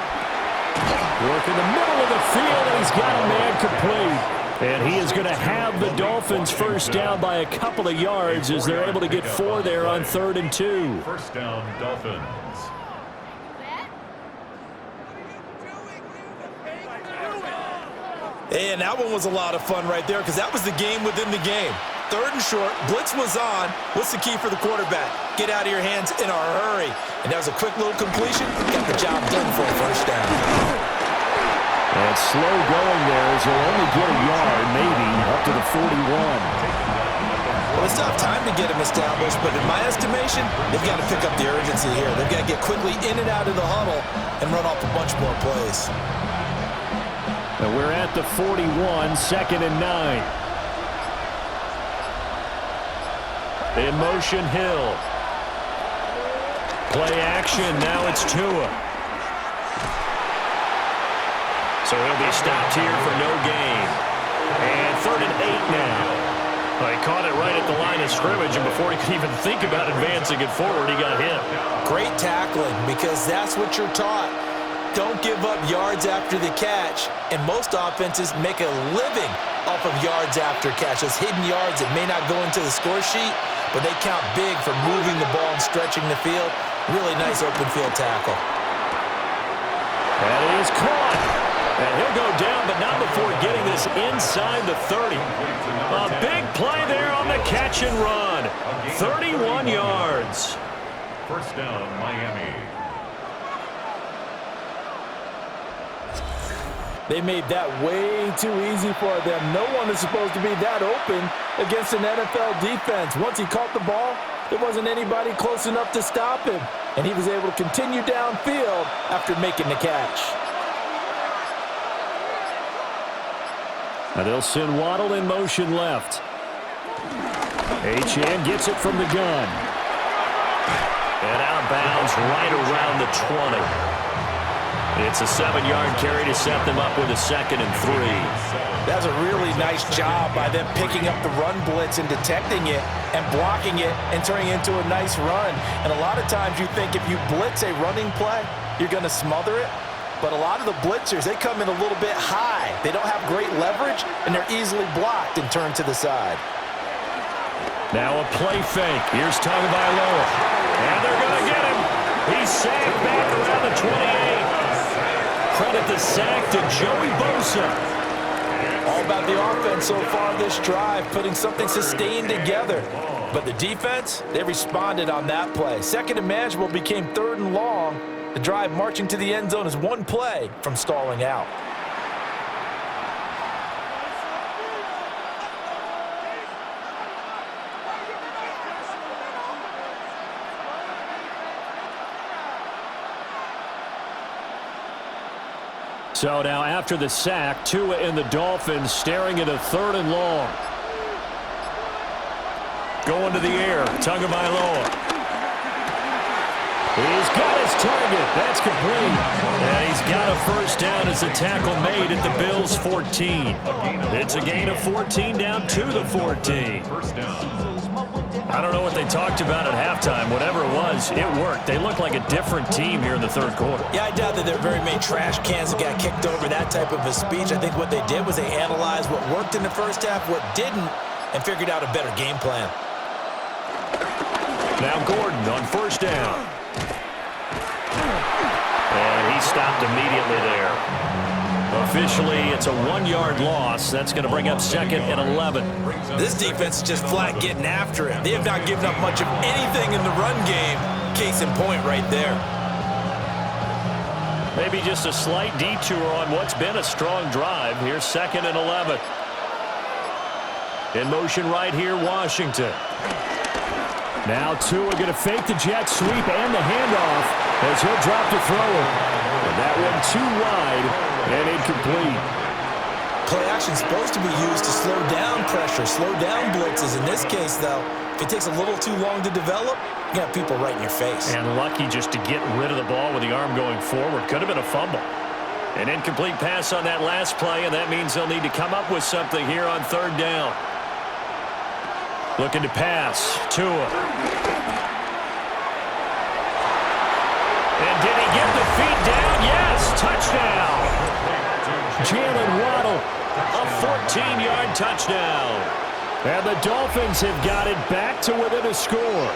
Work in the middle of the field, and he's got a man complete. And he is going to have the Dolphins first down by a couple of yards as they're able to get 4 there on 3rd and 2. First down, Dolphins. And that one was a lot of fun right there because that was the game within the game. 3rd and short, blitz was on. What's the key for the quarterback? Get out of your hands in a hurry. And that was a quick little completion. Got the job done for a first down. And slow going there as he'll only get a yard, maybe, up to the 41. Well, they still have time to get him established, but in my estimation, they've got to pick up the urgency here. They've got to get quickly in and out of the huddle and run off a bunch more plays. And we're at the 41, 2nd and 9. In motion, Hill. Play action, now it's Tua. So he'll be stopped here for no gain. And 3rd and 8 now. Well, he caught it right at the line of scrimmage, and before he could even think about advancing it forward, he got hit. Great tackling, because that's what you're taught. Don't give up yards after the catch, and most offenses make a living off of yards after catch. Those hidden yards that may not go into the score sheet, but they count big for moving the ball and stretching the field. Really nice open field tackle. That is caught. And he'll go down, but not before getting this inside the 30. A big play there on the catch and run. 31 yards. First down, Miami. They made that way too easy for them. No one is supposed to be that open against an NFL defense. Once he caught the ball, there wasn't anybody close enough to stop him. And he was able to continue downfield after making the catch. Now they'll send Waddle in motion left. Achane gets it from the gun. And out of bounds right around the 20. It's a 7-yard carry to set them up with a 2nd and 3. That's a really nice job by them picking up the run blitz and detecting it and blocking it and turning it into a nice run. And a lot of times you think if you blitz a running play, you're going to smother it. But a lot of the blitzers, they come in a little bit high. They don't have great leverage, and they're easily blocked and turned to the side. Now a play fake. Here's Tagovailoa. And they're going to get him. He's sacked back around the 28. Credit the sack to Joey Bosa. All about the offense so far this drive, putting something sustained together. But the defense, they responded on that play. 2nd and manageable became 3rd and long. The drive marching to the end zone is one play from stalling out. So now after the sack, Tua and the Dolphins staring at a 3rd and long. Going to the air, Tagovailoa. He's got his target. That's complete. And he's got a 1st down as the tackle made at the Bills' 14. It's a gain of 14 down to the 14. I don't know what they talked about at halftime. Whatever it was, it worked. They looked like a different team here in the 3rd quarter. Yeah, I doubt that there are very many trash cans that got kicked over that type of a speech. I think what they did was they analyzed what worked in the first half, what didn't, and figured out a better game plan. Now Gordon on 1st down. And he stopped immediately there. Officially, it's a 1-yard loss. That's going to bring up 2nd and 11. This defense is just flat getting after it. They have not given up much of anything in the run game. Case in point right there. Maybe just a slight detour on what's been a strong drive. Here's 2nd and 11. In motion right here, Washington. Now Tua going to fake the jet sweep and the handoff as he'll drop to throw it. And that one too wide and incomplete. Play action is supposed to be used to slow down pressure, slow down blitzes. In this case, though, if it takes a little too long to develop, you got people right in your face. And lucky just to get rid of the ball with the arm going forward. Could have been a fumble. An incomplete pass on that last play, and that means they'll need to come up with something here on 3rd down. Looking to pass. Tua. And did he get the feet down? Yes, touchdown. Jalen Waddle. A 14-yard touchdown. And the Dolphins have got it back to within a score.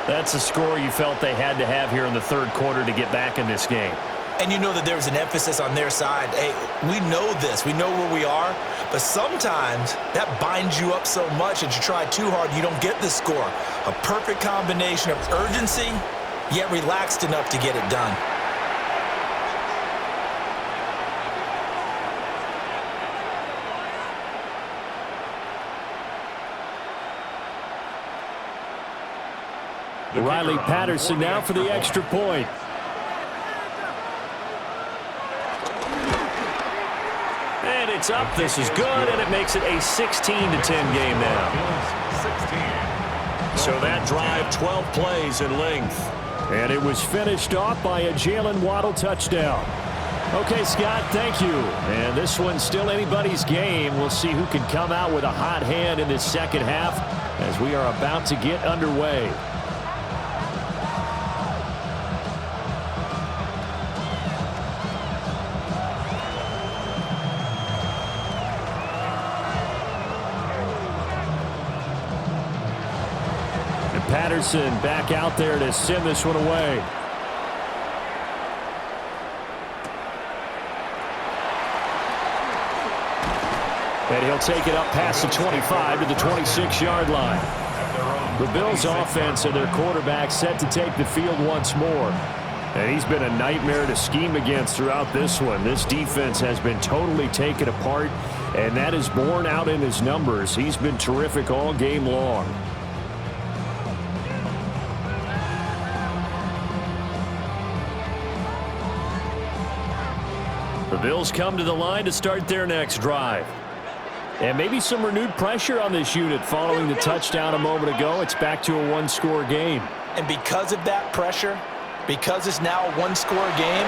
That's a score you felt they had to have here in the 3rd quarter to get back in this game. And you know that there was an emphasis on their side. Hey, we know this. We know where we are. But sometimes that binds you up so much that you try too hard, you don't get the score. A perfect combination of urgency, yet relaxed enough to get it done. Riley Patterson now for the extra point. And it's up. This is good, and it makes it a 16-10 game now. So that drive, 12 plays in length. And it was finished off by a Jalen Waddle touchdown. Okay, Scott, thank you. And this one's still anybody's game. We'll see who can come out with a hot hand in this 2nd half as we are about to get underway. Patterson back out there to send this one away. And he'll take it up past the 25 to the 26-yard line. The Bills' offense and their quarterback set to take the field once more. And he's been a nightmare to scheme against throughout this one. This defense has been totally taken apart, and that is borne out in his numbers. He's been terrific all game long. Bills come to the line to start their next drive. And maybe some renewed pressure on this unit following the touchdown a moment ago. It's back to a one-score game. And because of that pressure, because it's now a one-score game,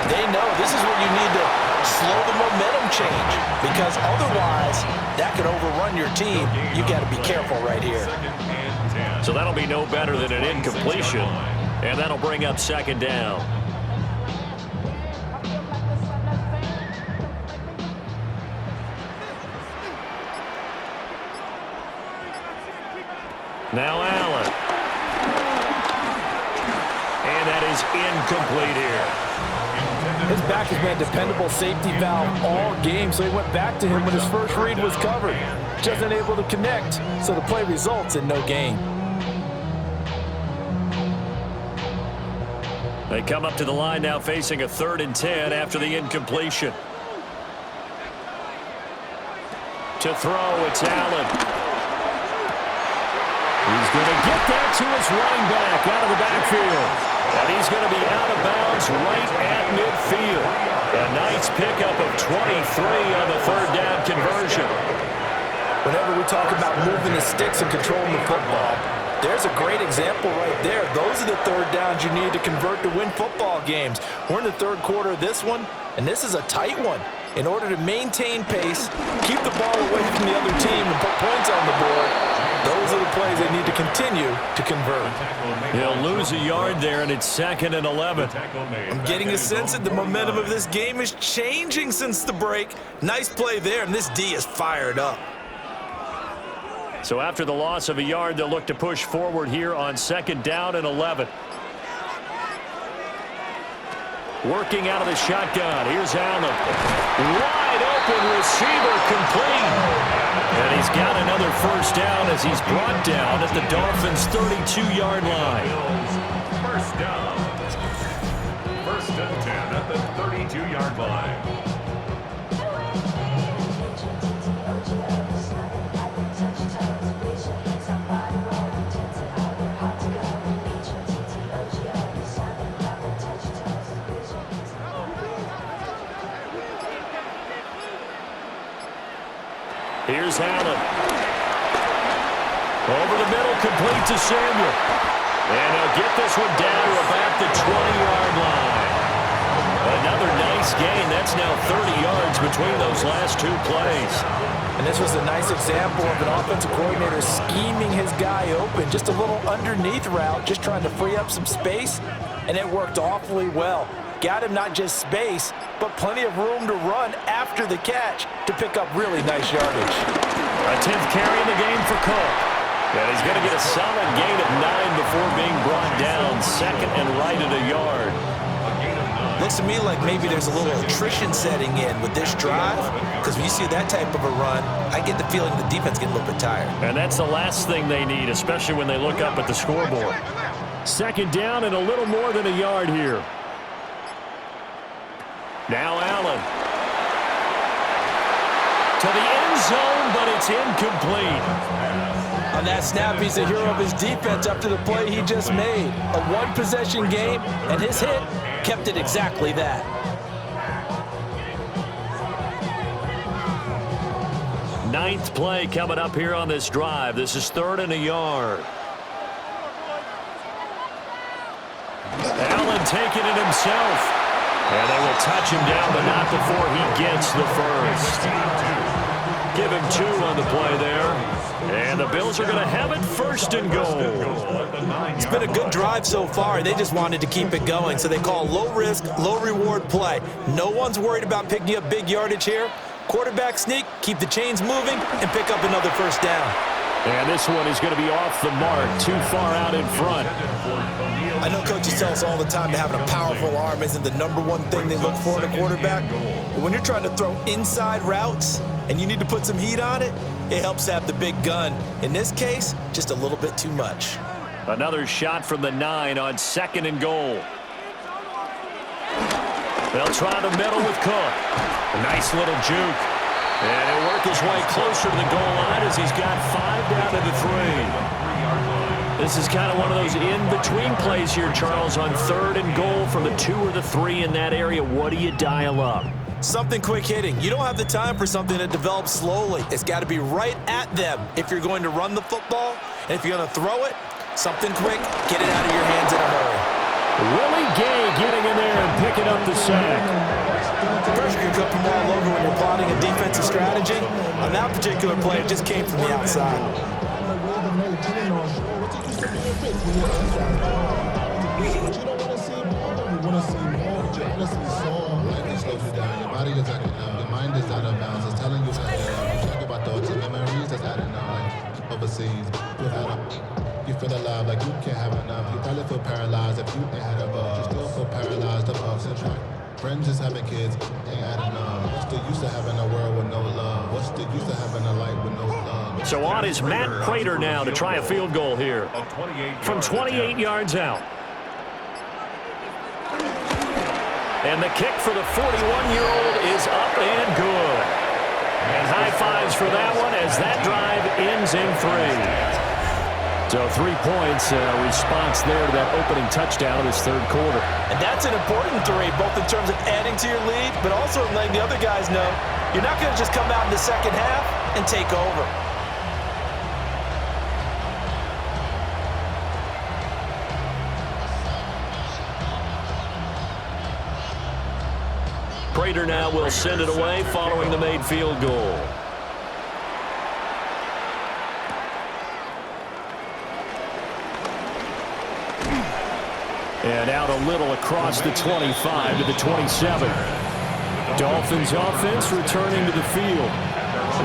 they know this is where you need to slow the momentum change, because otherwise that could overrun your team. You've got to be careful right here. So that'll be no better than an incompletion, and that'll bring up second down. Now Allen. And that is incomplete here. His back has been a dependable safety valve all game, so he went back to him when his first read was covered. Just unable to connect, so the play results in no gain. They come up to the line now facing a 3rd and 10 after the incompletion. To throw, it's Allen. He's going to get that to his running back out of the backfield. And he's going to be out of bounds right at midfield. A nice pickup of 23 on the 3rd down conversion. Whenever we talk about moving the sticks and controlling the football, there's a great example right there. Those are the 3rd downs you need to convert to win football games. We're in the 3rd quarter of this one, and this is a tight one. In order to maintain pace, keep the ball away from the other team, and put points on the board, those are the plays they need to continue to convert. He'll lose a yard there, and it's 2nd and 11. I'm getting a sense that the momentum of this game is changing since the break. Nice play there, and this D is fired up. So after the loss of a yard, they'll look to push forward here on 2nd down and 11. Working out of the shotgun. Here's Allen. Wide open receiver, complete. And he's got another first down as he's brought down at the Dolphins' 32-yard line. First down. 1st and 10 at the 32-yard line. Here's Allen. Over the middle, complete to Samuel. And he'll get this one down to about the 20-yard line. Another nice gain. That's now 30 yards between those last 2 plays. And this was a nice example of an offensive coordinator scheming his guy open. Just a little underneath route, just trying to free up some space, and it worked awfully well. Got him not just space, but plenty of room to run after the catch to pick up really nice yardage. A 10th carry in the game for Cook. And he's going to get a solid gain of 9 before being brought down. 2nd and right at a yard. Looks to me like maybe there's a little attrition setting in with this drive, because when you see that type of a run, I get the feeling the defense getting a little bit tired. And that's the last thing they need, especially when they look up at the scoreboard. 2nd down and a little more than a yard here. Now Allen. To the end zone, but it's incomplete. On that snap, he's the hero of his defense after the play he just made. A one-possession game, and his hit kept it exactly that. Ninth play coming up here on this drive. This is 3rd and a yard. Allen taking it himself. And they will touch him down, but not before he gets the first. Give him 2 on the play there. And the Bills are going to have it 1st and goal. It's been a good drive so far. They just wanted to keep it going, so they call low-risk, low-reward play. No one's worried about picking up big yardage here. Quarterback sneak, keep the chains moving, and pick up another first down. And this one is going to be off the mark, too far out in front. I know coaches tell us all the time that having a powerful arm isn't the #1 thing they look for in a quarterback. But when you're trying to throw inside routes and you need to put some heat on it, it helps have the big gun. In this case, just a little bit too much. Another shot from the 9 on 2nd and goal. They'll try the middle with Cook. A nice little juke. And he'll work his way closer to the goal line as he's got 5 down to the 3. This is kind of one of those in-between plays here, Charles, on 3rd and goal from the 2 or the 3 in that area. What do you dial up? Something quick hitting. You don't have the time for something that develops slowly. It's got to be right at them if you're going to run the football. And if you're going to throw it, something quick, get it out of your hands in a hurry. Willie Gay getting in there and picking up the sack. Pressure can come from all over when you're plotting a defensive strategy. On that particular play, it just came from the outside. Your mind is out of bounds. It's telling you that you talk about thoughts and memories that's adding up, like overseas. You feel alive, like you can't have enough. You probably feel paralyzed if you ain't had a buzz. You still feel paralyzed above central. Friends just having kids ain't adding up. What's the use of having a world with no love? What's the use of having a light with no love? So on is Matt Prater now to try a field goal here from 28 yards out. And the kick for the 41-year-old is up and good. And high fives for that one as that drive ends in 3. So 3 points, response there to that opening touchdown of this third quarter. And that's an important 3, both in terms of adding to your lead, but also in letting the other guys know you're not going to just come out in the second half and take over. Prater now will send it away following the made field goal. And out a little across the 25 to the 27. Dolphins offense returning to the field.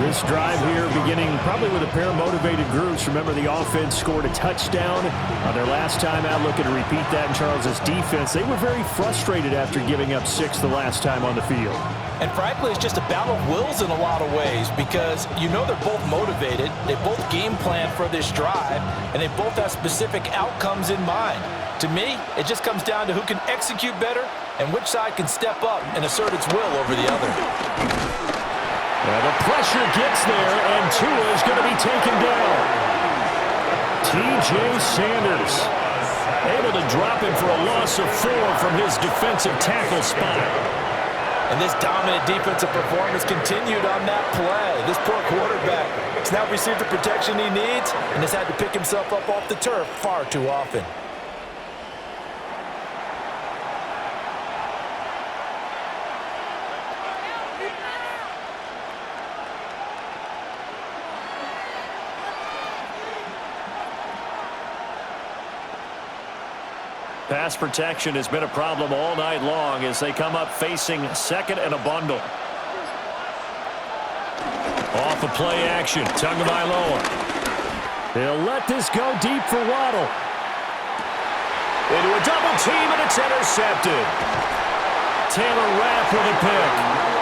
This drive here beginning probably with a pair of motivated groups. Remember, the offense scored a touchdown on their last time out. Looking to repeat that in Charles's defense. They were very frustrated after giving up 6 the last time on the field. And frankly, it's just a battle of wills in a lot of ways because you know they're both motivated. They both game plan for this drive, and they both have specific outcomes in mind. To me, it just comes down to who can execute better and which side can step up and assert its will over the other. Well, the pressure gets there, and Tua is going to be taken down. T.J. Sanders able to drop him for a loss of 4 from his defensive tackle spot. And this dominant defensive performance continued on that play. This poor quarterback has now received the protection he needs and has had to pick himself up off the turf far too often. Pass protection has been a problem all night long as they come up facing second and a bundle. Off of play action, Tagovailoa. They'll let this go deep for Waddle. Into a double team, and it's intercepted. Taylor Rapp with a pick.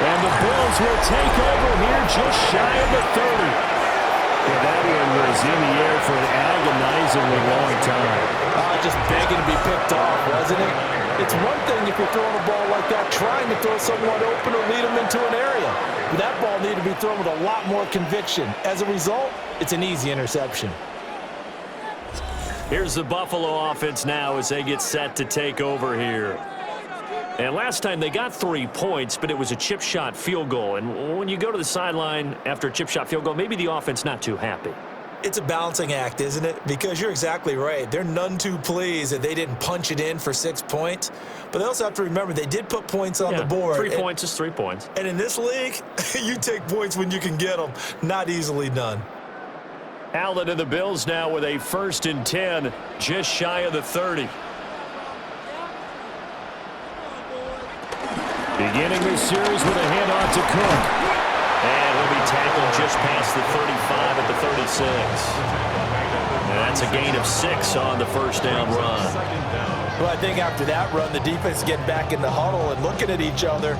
And the Bills will take over here just shy of the 30. Yeah, that one was in the air for an agonizingly long time. Just begging to be picked off, wasn't it? It's one thing if you're throwing a ball like that, trying to throw someone open or lead them into an area. But that ball needed to be thrown with a lot more conviction. As a result, it's an easy interception. Here's the Buffalo offense now as they get set to take over here. And last time they got 3 points, but it was a chip shot field goal. And when you go to the sideline after a chip shot field goal, maybe the offense not too happy. It's a balancing act, isn't it? Because you're exactly right. They're none too pleased that they didn't punch it in for 6 points. But they also have to remember they did put points on the board. 3 points is 3 points. And in this league, you take points when you can get them. Not easily done. Allen and the Bills now with a 1st and 10, just shy of the 30. Beginning this series with a handoff to Cook. And he'll be tackled just past the 35 at the 36. And that's a gain of 6 on the first down run. Well, I think after that run, the defense getting back in the huddle and looking at each other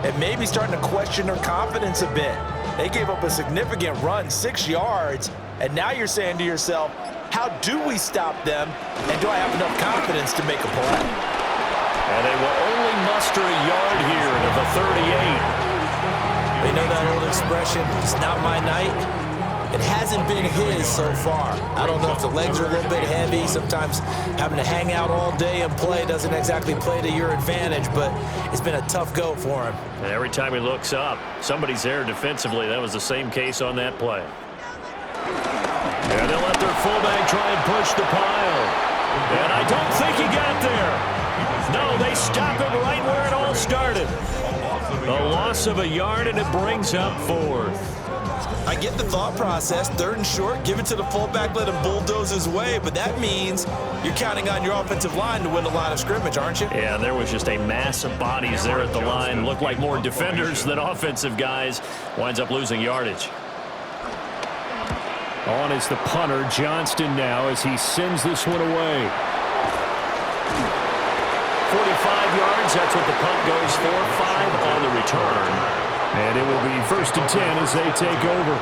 and maybe starting to question their confidence a bit. They gave up a significant run, 6 yards, and now you're saying to yourself, how do we stop them, and do I have enough confidence to make a play? And they will only muster a yard here to the 38. You know that old expression, it's not my night? It hasn't been his so far. I don't know if the legs are a little bit heavy. Sometimes having to hang out all day and play doesn't exactly play to your advantage, but it's been a tough go for him. And every time he looks up, somebody's there defensively. That was the same case on that play. And they'll let their fullback try and push the pile. And I don't think he got there. No, they stop him right where it all started. A loss of a yard, and it brings up fourth. I get the thought process. 3rd and short, give it to the fullback, let him bulldoze his way, but that means you're counting on your offensive line to win the line of scrimmage, aren't you? Yeah, there was just a mass of bodies there at the line. Looked like more defenders than offensive guys. Winds up losing yardage. On is the punter, Johnston, now as he sends this one away. 45 yards, that's what the punt goes for. 5 on the return. And it will be 1st and 10 as they take over.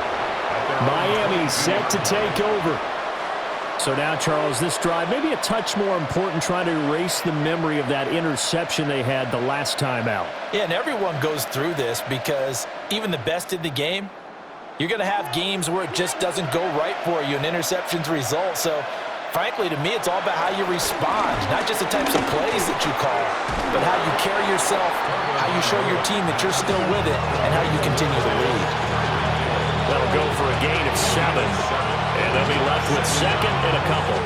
Miami set to take over. So now, Charles, this drive maybe a touch more important, trying to erase the memory of that interception they had the last time out. Yeah, and everyone goes through this because even the best in the game, you're going to have games where it just doesn't go right for you and interceptions result. So, frankly, to me, it's all about how you respond, not just the types of plays that you call, but how you carry yourself, how you show your team that you're still with it, and how you continue to lead. That'll go for a gain of 7. And they'll be left with 2nd and a couple.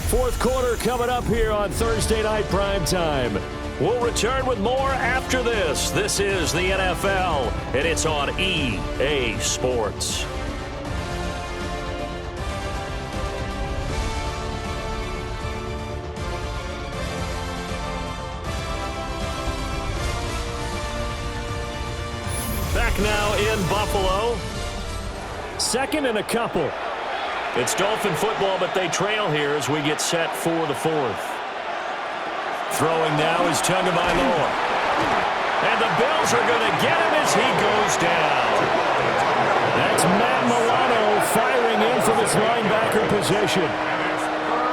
Fourth quarter coming up here on Thursday Night Primetime. We'll return with more after this. This is the NFL, and it's on EA Sports. Back now in Buffalo. 2nd and a couple. It's Dolphin football, but they trail here as we get set for the 4th. Throwing now is Tagovailoa. And the Bills are going to get him as he goes down. That's Matt Milano firing in from his linebacker position.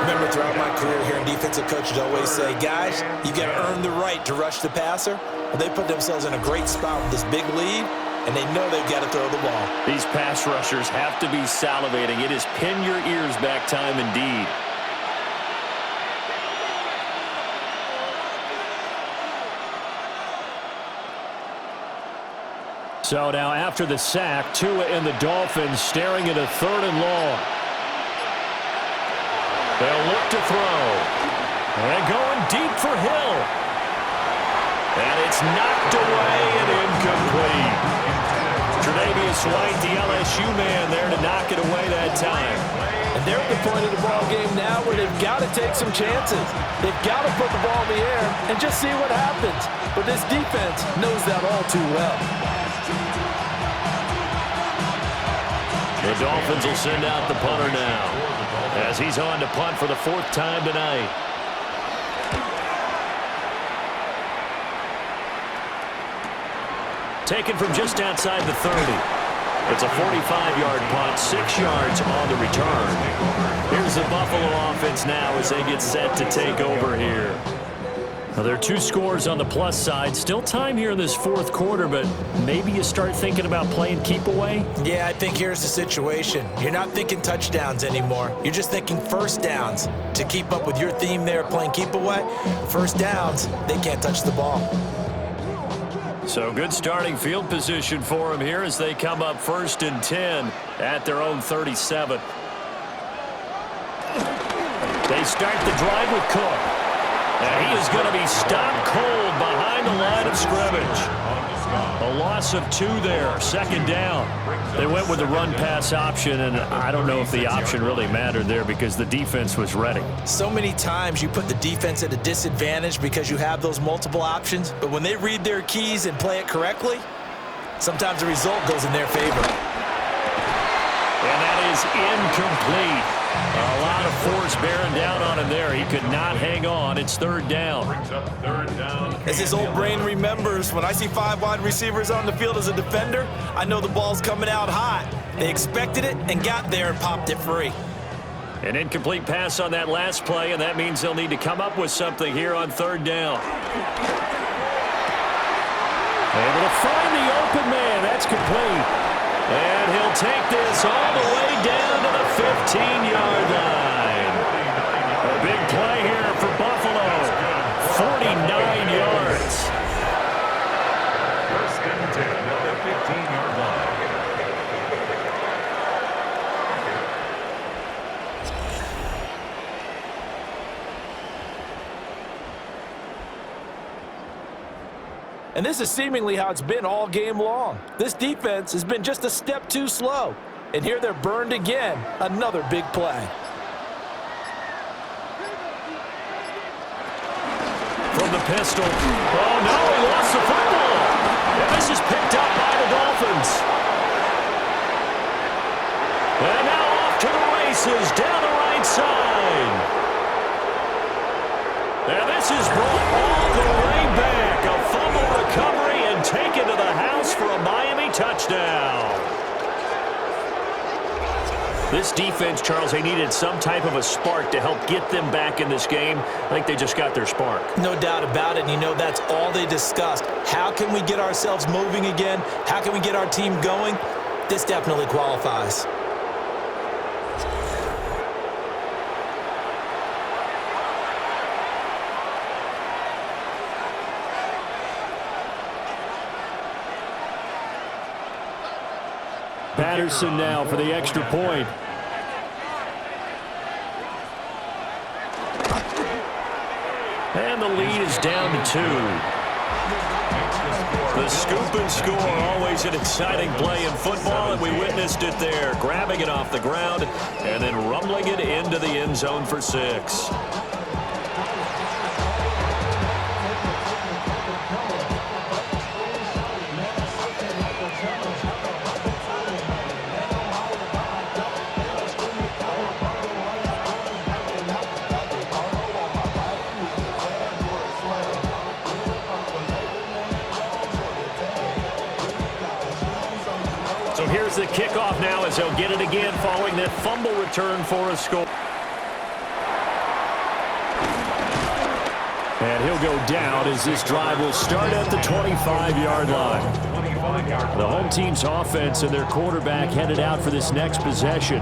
Remember, throughout my career here in defensive coaches always say, guys, you got to earn the right to rush the passer. Well, they put themselves in a great spot with this big lead, and they know they've got to throw the ball. These pass rushers have to be salivating. It is pin your ears back time indeed. So now after the sack, Tua and the Dolphins staring at a 3rd and long. They'll look to throw. And going deep for Hill. And it's knocked away and incomplete. Tre'Davious White, the LSU man, there to knock it away that time. And they're at the point of the ball game now where they've got to take some chances. They've got to put the ball in the air and just see what happens. But this defense knows that all too well. The Dolphins will send out the punter now as he's on to punt for the 4th time tonight. Taken from just outside the 30. It's a 45-yard punt, 6 yards on the return. Here's the Buffalo offense now as they get set to take over here. Now, there are 2 scores on the plus side. Still time here in this 4th quarter, but maybe you start thinking about playing keep away? Yeah, I think here's the situation. You're not thinking touchdowns anymore. You're just thinking first downs. To keep up with your theme there, playing keep away, first downs, they can't touch the ball. So good starting field position for them here as they come up 1st and 10 at their own 37. They start the drive with Cook. And he is going to be stopped cold behind the line of scrimmage. A loss of 2 there, 2nd down. They went with the run-pass option, and I don't know if the option really mattered there because the defense was ready. So many times you put the defense at a disadvantage because you have those multiple options, but when they read their keys and play it correctly, sometimes the result goes in their favor. And that is incomplete. A lot of force bearing down on him there. He could not hang on. It's third down. As his old brain remembers, when I see 5 wide receivers on the field as a defender, I know the ball's coming out hot. They expected it and got there and popped it free. An incomplete pass on that last play, and that means they'll need to come up with something here on third down. Able to find the open man. That's complete. And he'll take this all the way down to the 15-yard line. A big play here for Buffalo. 49 yards. First and 10 at the 15-yard line. And this is seemingly how it's been all game long. This defense has been just a step too slow. And here they're burned again. Another big play. From the pistol. Oh, no, he lost the football. And this is picked up by the Dolphins. And now off to the races down the right side. And this is brought all the way back. A fumble recovery and taken to the house for a Miami touchdown. This defense, Charles, they needed some type of a spark to help get them back in this game. I think they just got their spark. No doubt about it. And you know, that's all they discussed. How can we get ourselves moving again? How can we get our team going? This definitely qualifies. Patterson now for the extra point. And the lead is down to 2. The scoop and score, always an exciting play in football, and we witnessed it there, grabbing it off the ground and then rumbling it into the end zone for 6. So here's the kickoff now as they'll get it again following that fumble return for a score. And he'll go down as this drive will start at the 25-yard line. The home team's offense and their quarterback headed out for this next possession.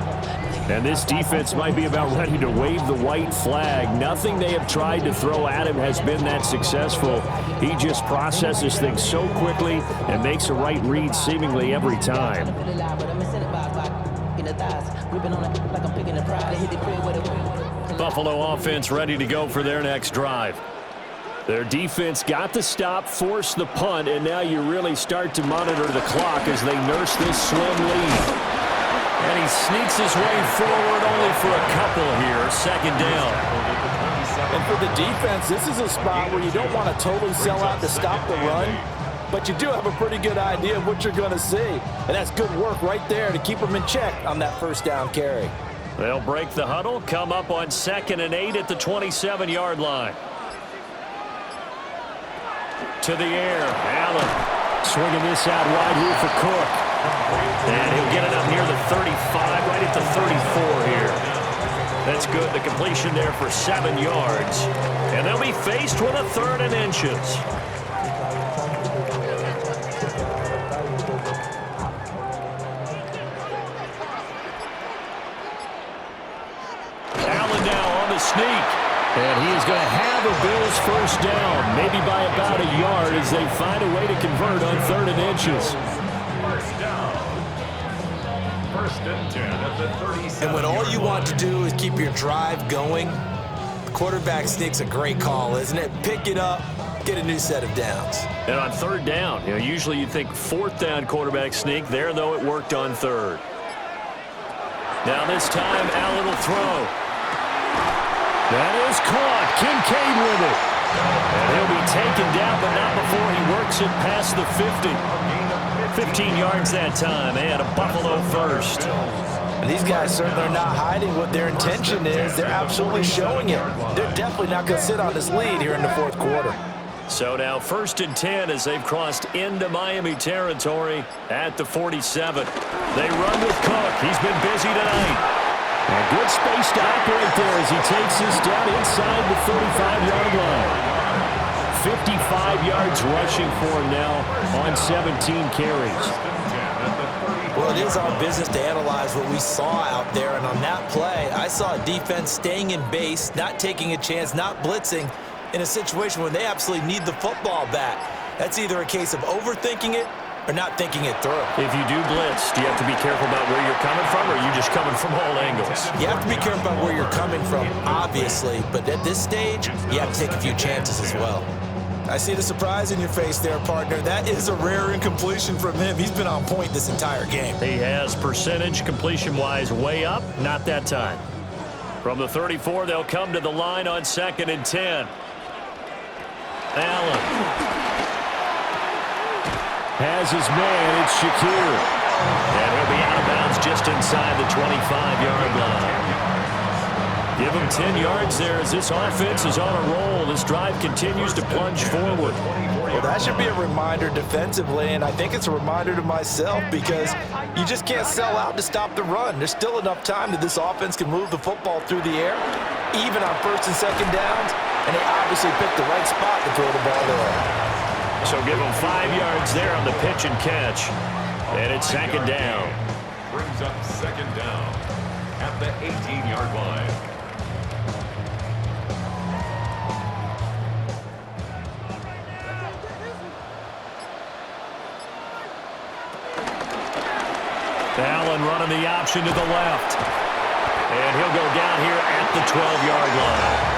And this defense might be about ready to wave the white flag. Nothing they have tried to throw at him has been that successful. He just processes things so quickly and makes a right read seemingly every time. Buffalo offense ready to go for their next drive. Their defense got the stop, forced the punt, and now you really start to monitor the clock as they nurse this slim lead. And he sneaks his way forward only for a couple here. Second down. And for the defense, this is a spot where you don't want to totally sell out to stop the run, but you do have a pretty good idea of what you're going to see. And that's good work right there to keep them in check on that first down carry. They'll break the huddle, come up on 2nd and 8 at the 27-yard line. To the air, Allen swinging this out wide here for Cook. And he'll get it up near the 35, right at the 34 here. That's good. The completion there for 7 yards. And they'll be faced with a 3rd and inches. Allen now on the sneak. And he is going to have a Bills first down, maybe by about a yard as they find a way to convert on 3rd and inches. First down. First and 10 at the 37. And when all you want to do is keep your drive going, the quarterback sneak's a great call, isn't it? Pick it up, get a new set of downs. And on 3rd down, usually you'd think 4th down quarterback sneak. There, though, it worked on 3rd. Now this time, Allen will throw. That is caught. Kincaid with it. And he'll be taken down, but not before he works it past the 50. 15 yards that time, and a Buffalo first. And these guys certainly are not hiding what their intention is. They're absolutely showing it. They're definitely not going to sit on this lead here in the fourth quarter. So now 1st and 10 as they've crossed into Miami territory at the 47. They run with Cook. He's been busy tonight. A good space to operate there as he takes this down inside the 35-yard line. 55 yards rushing for him now on 17 carries. Well, it is our business to analyze what we saw out there, and on that play, I saw a defense staying in base, not taking a chance, not blitzing, in a situation where they absolutely need the football back. That's either a case of overthinking it or not thinking it through. If you do blitz, do you have to be careful about where you're coming from, or are you just coming from all angles? You have to be careful about where you're coming from, obviously, but at this stage, you have to take a few chances as well. I see the surprise in your face there, partner. That is a rare incompletion from him. He's been on point this entire game. He has percentage completion-wise way up, not that time. From the 34, they'll come to the line on 2nd and 10. Allen has his man. It's Shakir. And he'll be out of bounds just inside the 25-yard line. Give him 10 yards there as this offense is on a roll. This drive continues to plunge forward. Well, that should be a reminder defensively, and I think it's a reminder to myself because you just can't sell out to stop the run. There's still enough time that this offense can move the football through the air, even on 1st and 2nd downs, and they obviously picked the right spot to throw the ball there. So give him 5 yards there on the pitch and catch. And it's 2nd down. Brings up 2nd down at the 18-yard line. Allen running the option to the left. And he'll go down here at the 12-yard line.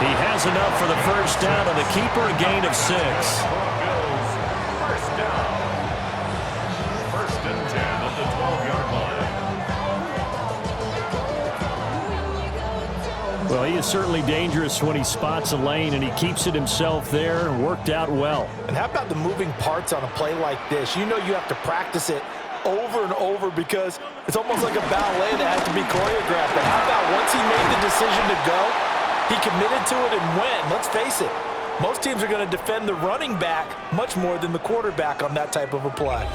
He has enough for the 1st down on the keeper, a gain of 6. 1st down. 1st and 10 at the 12-yard line. Well, he is certainly dangerous when he spots a lane, and he keeps it himself there. Worked out well. And how about the moving parts on a play like this? You know you have to practice it over and over because it's almost like a ballet that has to be choreographed. But how about once he made the decision to go, he committed to it and went. Let's face it, most teams are going to defend the running back much more than the quarterback on that type of a play.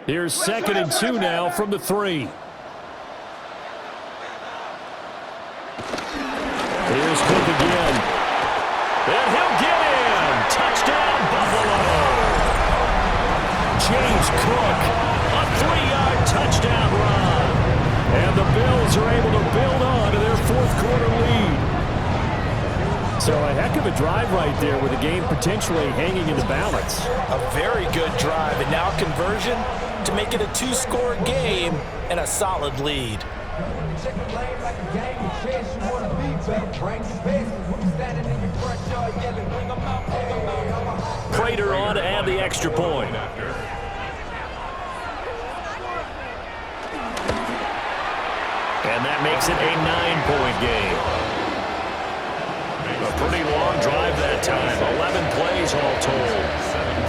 Here's 2nd and 2 now from the 3. Here's Cook again. And he'll get in. Touchdown, Buffalo. James Cook, a 3-yard touchdown run. And the Bills are able to build on to their 4th quarter lead. So a heck of a drive right there with the game potentially hanging in the balance. A very good drive, and now conversion to make it a 2-score game and a solid lead. Prater on to add the extra point. And that makes it a 9-point game. A pretty long drive that time. 11 plays all told.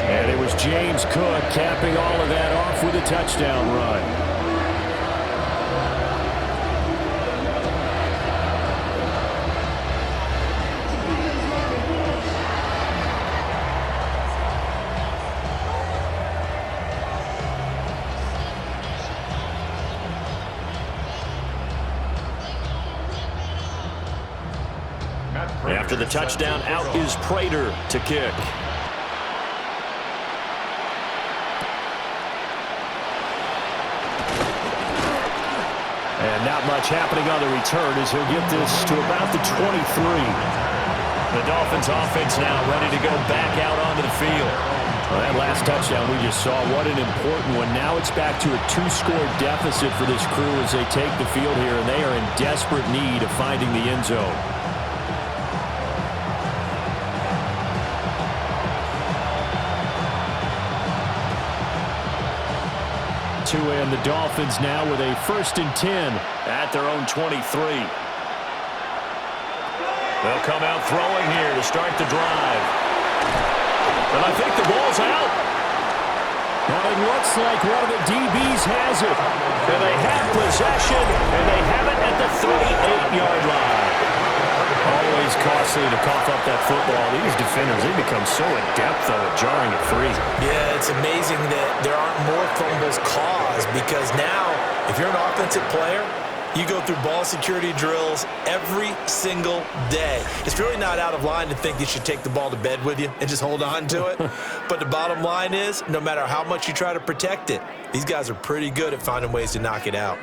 And it was James Cook capping all of that off with a touchdown run. After the touchdown, out is Prater to kick. And not much happening on the return as he'll get this to about the 23. The Dolphins offense now ready to go back out onto the field. Well, that last touchdown we just saw, what an important one. Now it's back to a 2-score deficit for this crew as they take the field here, and they are in desperate need of finding the end zone. and the Dolphins now with a 1st and 10 at their own 23. They'll come out throwing here to start the drive. And I think the ball's out. Well, it looks like one of the DBs has it. And they have possession, and they have it at the 38-yard line. Always costly to cough up that football. These defenders, they become so adept, though, at jarring it free. Yeah, it's amazing that there aren't more fumbles caused because now, if you're an offensive player, you go through ball security drills every single day. It's really not out of line to think you should take the ball to bed with you and just hold on to it. But the bottom line is, no matter how much you try to protect it, these guys are pretty good at finding ways to knock it out.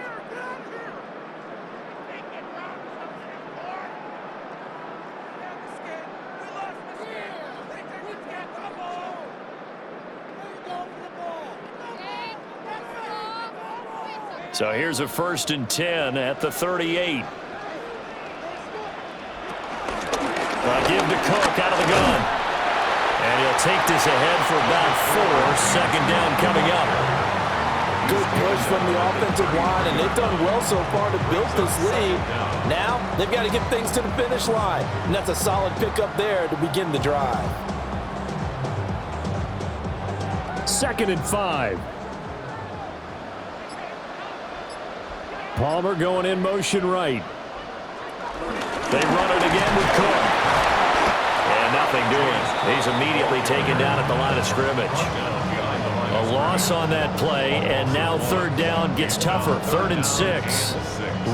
So here's a 1st and 10 at the 38. They'll give to Cook out of the gun. And he'll take this ahead for about 4. 2nd down coming up. Good push from the offensive line, and they've done well so far to build this lead. Now, they've got to get things to the finish line, and that's a solid pickup there to begin the drive. 2nd and 5. Palmer going in motion right. They run it again with Cook. And nothing doing. He's immediately taken down at the line of scrimmage. A loss on that play, and now 3rd down gets tougher. 3rd and 6.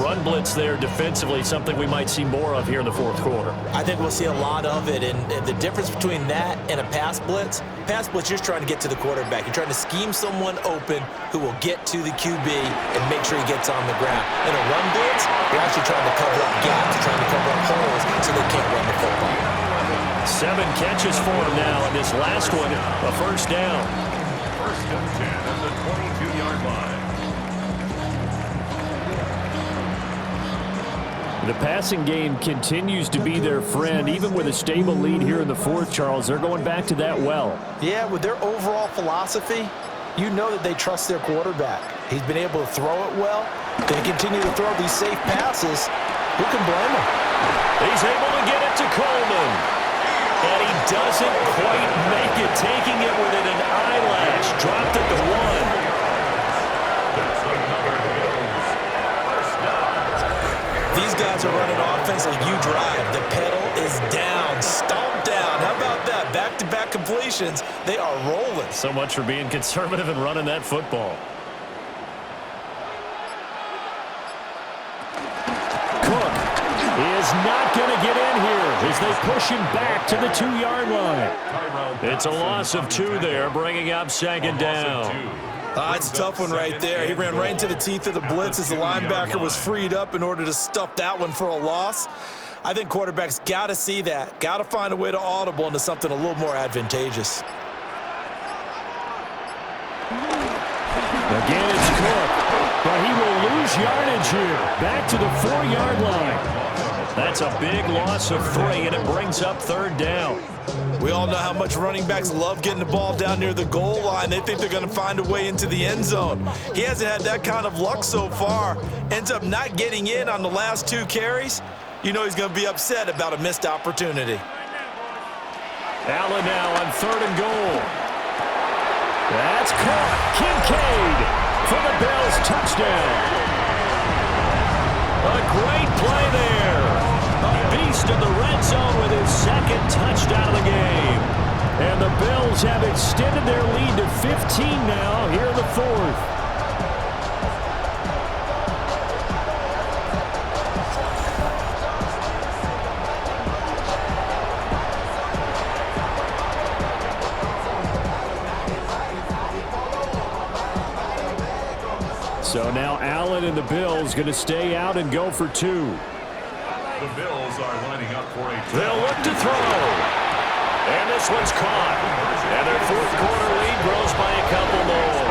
Run blitz there defensively, something we might see more of here in the 4th quarter. I think we'll see a lot of it, and the difference between that and a pass blitz, you're just trying to get to the quarterback. You're trying to scheme someone open who will get to the QB and make sure he gets on the ground. In a run blitz, you're actually trying to cover up gaps, you're trying to cover up holes so they can't run the football. 7 catches for him now, and this last one, a 1st down. 1st and 10 at the 22-yard line. The passing game continues to be their friend, even with a stable lead here in the 4th, Charles. They're going back to that well. Yeah, with their overall philosophy, you know that they trust their quarterback. He's been able to throw it well. They continue to throw these safe passes. Who can blame him? He's able to get it to Coleman. And he doesn't quite make it, taking it within an eyelash. Dropped it to 1. These guys are running offense like you drive. The pedal is down, stomped down. How about that? Back-to-back completions. They are rolling. So much for being conservative and running that football. Cook is not going to get in here as they push him back to the 2-yard line. It's a loss of 2 there, bringing up 2nd down. It's a tough one right there. He ran right into the teeth of the blitz as the linebacker was freed up in order to stuff that one for a loss. I think quarterbacks got to see that, got to find a way to audible into something a little more advantageous. Again, it's Cook, but he will lose yardage here. Back to the 4-yard line. That's a big loss of 3, and it brings up 3rd down. We all know how much running backs love getting the ball down near the goal line. They think they're going to find a way into the end zone. He hasn't had that kind of luck so far. Ends up not getting in on the last 2 carries. You know he's going to be upset about a missed opportunity. Allen now on 3rd and goal. That's Cook. Kincaid for the Bills touchdown. A great play there. A beast in the red zone with his 2nd touchdown of the game. And the Bills have extended their lead to 15 now here in the 4th. So now Allen and the Bills going to stay out and go for 2. The Bills are lining up for a... They'll look to throw. And this one's caught. And their 4th quarter lead grows by a couple more.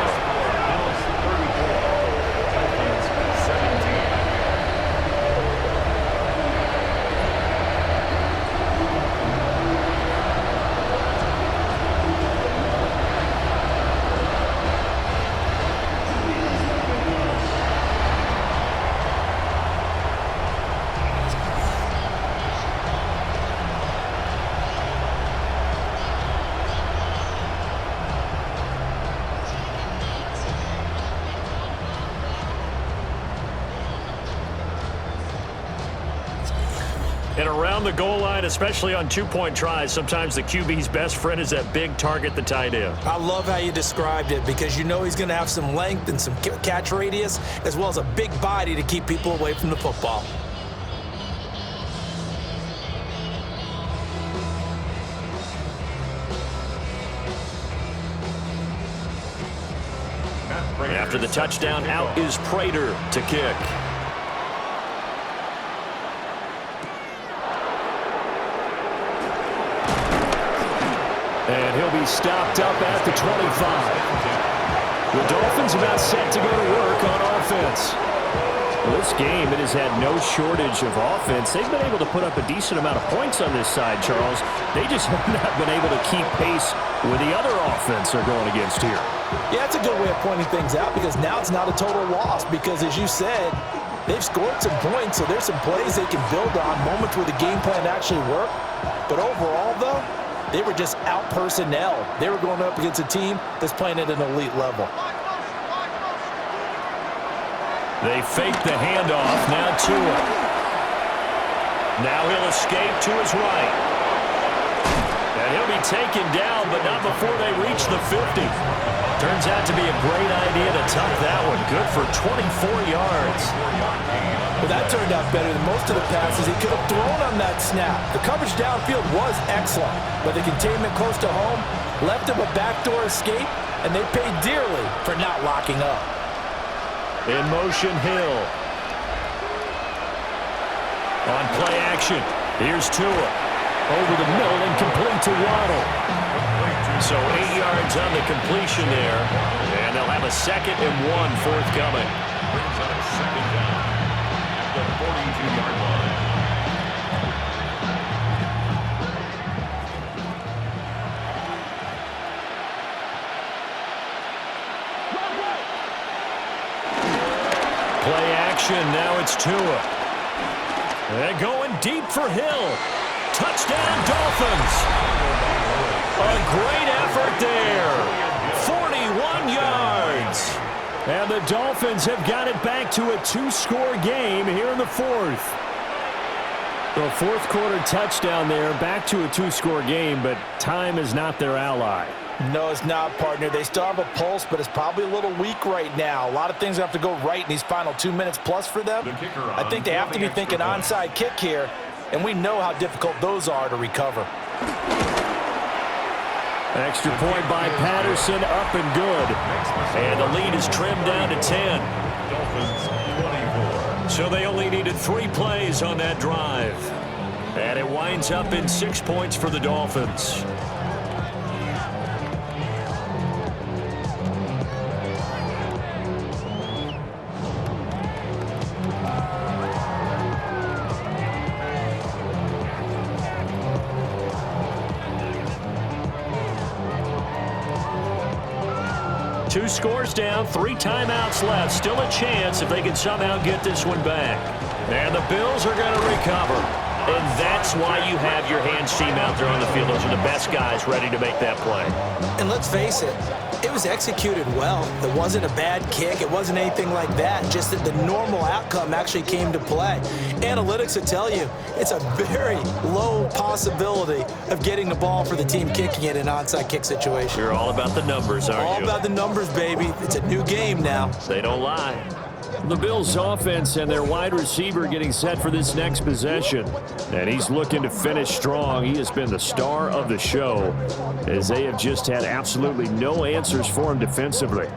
And around the goal line, especially on two-point tries, sometimes the QB's best friend is that big target, the tight end. I love how you described it because you know he's going to have some length and some catch radius as well as a big body to keep people away from the football. After the touchdown, out is Prater to kick. And he'll be stopped up at the 25. The Dolphins about set to go to work on offense. Well, this game, it has had no shortage of offense. They've been able to put up a decent amount of points on this side, Charles. They just have not been able to keep pace with the other offense they're going against here. Yeah, it's a good way of pointing things out because now it's not a total loss because, as you said, they've scored some points, so there's some plays they can build on, moments where the game plan actually worked. But overall, though, they were just out-personnel. They were going up against a team that's playing at an elite level. They fake the handoff. Now Tua. Now he'll escape to his right. And he'll be taken down, but not before they reach the 50. Turns out to be a great idea to tuck that one. Good for 24 yards. Well, that turned out better than most of the passes he could have thrown on that snap. The coverage downfield was excellent, but the containment close to home left him a backdoor escape, and they paid dearly for not locking up. In motion, Hill. On play action, here's Tua. Over the middle and complete to Waddle. So 8 yards on the completion there, and they'll have a 2nd and 1 forthcoming. Brings up second down at the 42-yard line. Play action, now it's Tua. They're going deep for Hill. Touchdown, Dolphins. A great effort there. 41 yards. And the Dolphins have got it back to a 2-score game here in the 4th. The fourth quarter touchdown there, back to a 2-score game, but time is not their ally. No, it's not, partner. They still have a pulse, but it's probably a little weak right now. A lot of things have to go right in these final 2 minutes plus for them. I think they have to be thinking onside kick here, and we know how difficult those are to recover. Extra point by Patterson, up and good. And the lead is trimmed down to 10. Dolphins 24. So they only needed 3 plays on that drive. And it winds up in 6 points for the Dolphins. Two scores down, 3 timeouts left. Still a chance if they can somehow get this one back. And the Bills are going to recover. And that's why you have your hands team out there on the field. Those are the best guys ready to make that play. And let's face it, it was executed well. It wasn't a bad kick. It wasn't anything like that. Just that the normal outcome actually came to play. Analytics will tell you it's a very low possibility of getting the ball for the team kicking it in an onside kick situation. You're all about the numbers, aren't you? All about the numbers, baby. It's a new game now. They don't lie. The Bills' offense and their wide receiver getting set for this next possession. And he's looking to finish strong. He has been the star of the show as they have just had absolutely no answers for him defensively.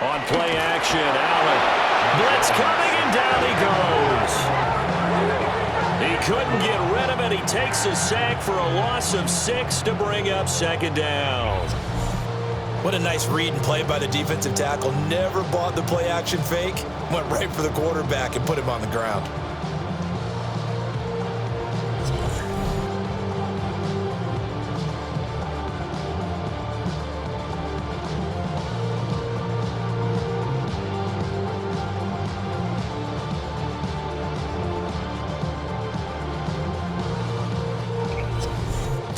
On play action, Allen. Blitz coming, and down he goes. He couldn't get rid of it. He takes a sack for a loss of 6 to bring up 2nd down. What a nice read and play by the defensive tackle. Never bought the play action fake. Went right for the quarterback and put him on the ground.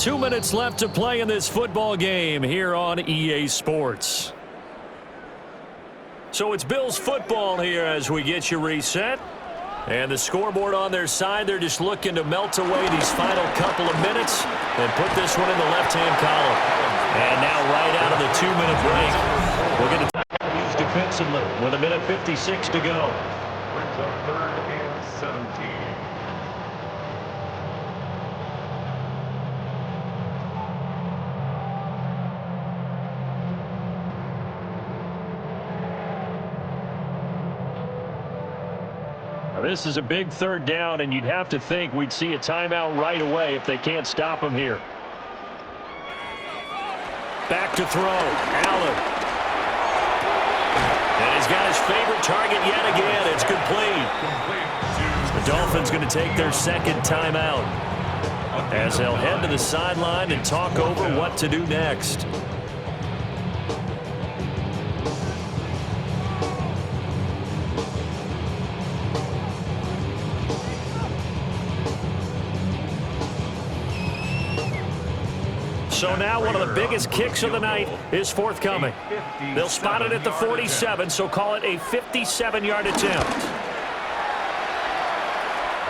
2 minutes left to play in this football game here on EA Sports. So it's Bills football here as we get you reset. And the scoreboard on their side, they're just looking to melt away these final couple of minutes and put this one in the left-hand column. And now right out of the 2-minute break, we're going to use defensively with 1:56 to go. Brings up 3rd and 17. This is a big 3rd down, and you'd have to think we'd see a timeout right away if they can't stop him here. Back to throw. Allen. And he's got his favorite target yet again. It's complete. The Dolphins going to take their 2nd timeout as they'll head to the sideline and talk over what to do next. So now one of the biggest kicks of the night is forthcoming. They'll spot it at the 47, so call it a 57-yard attempt.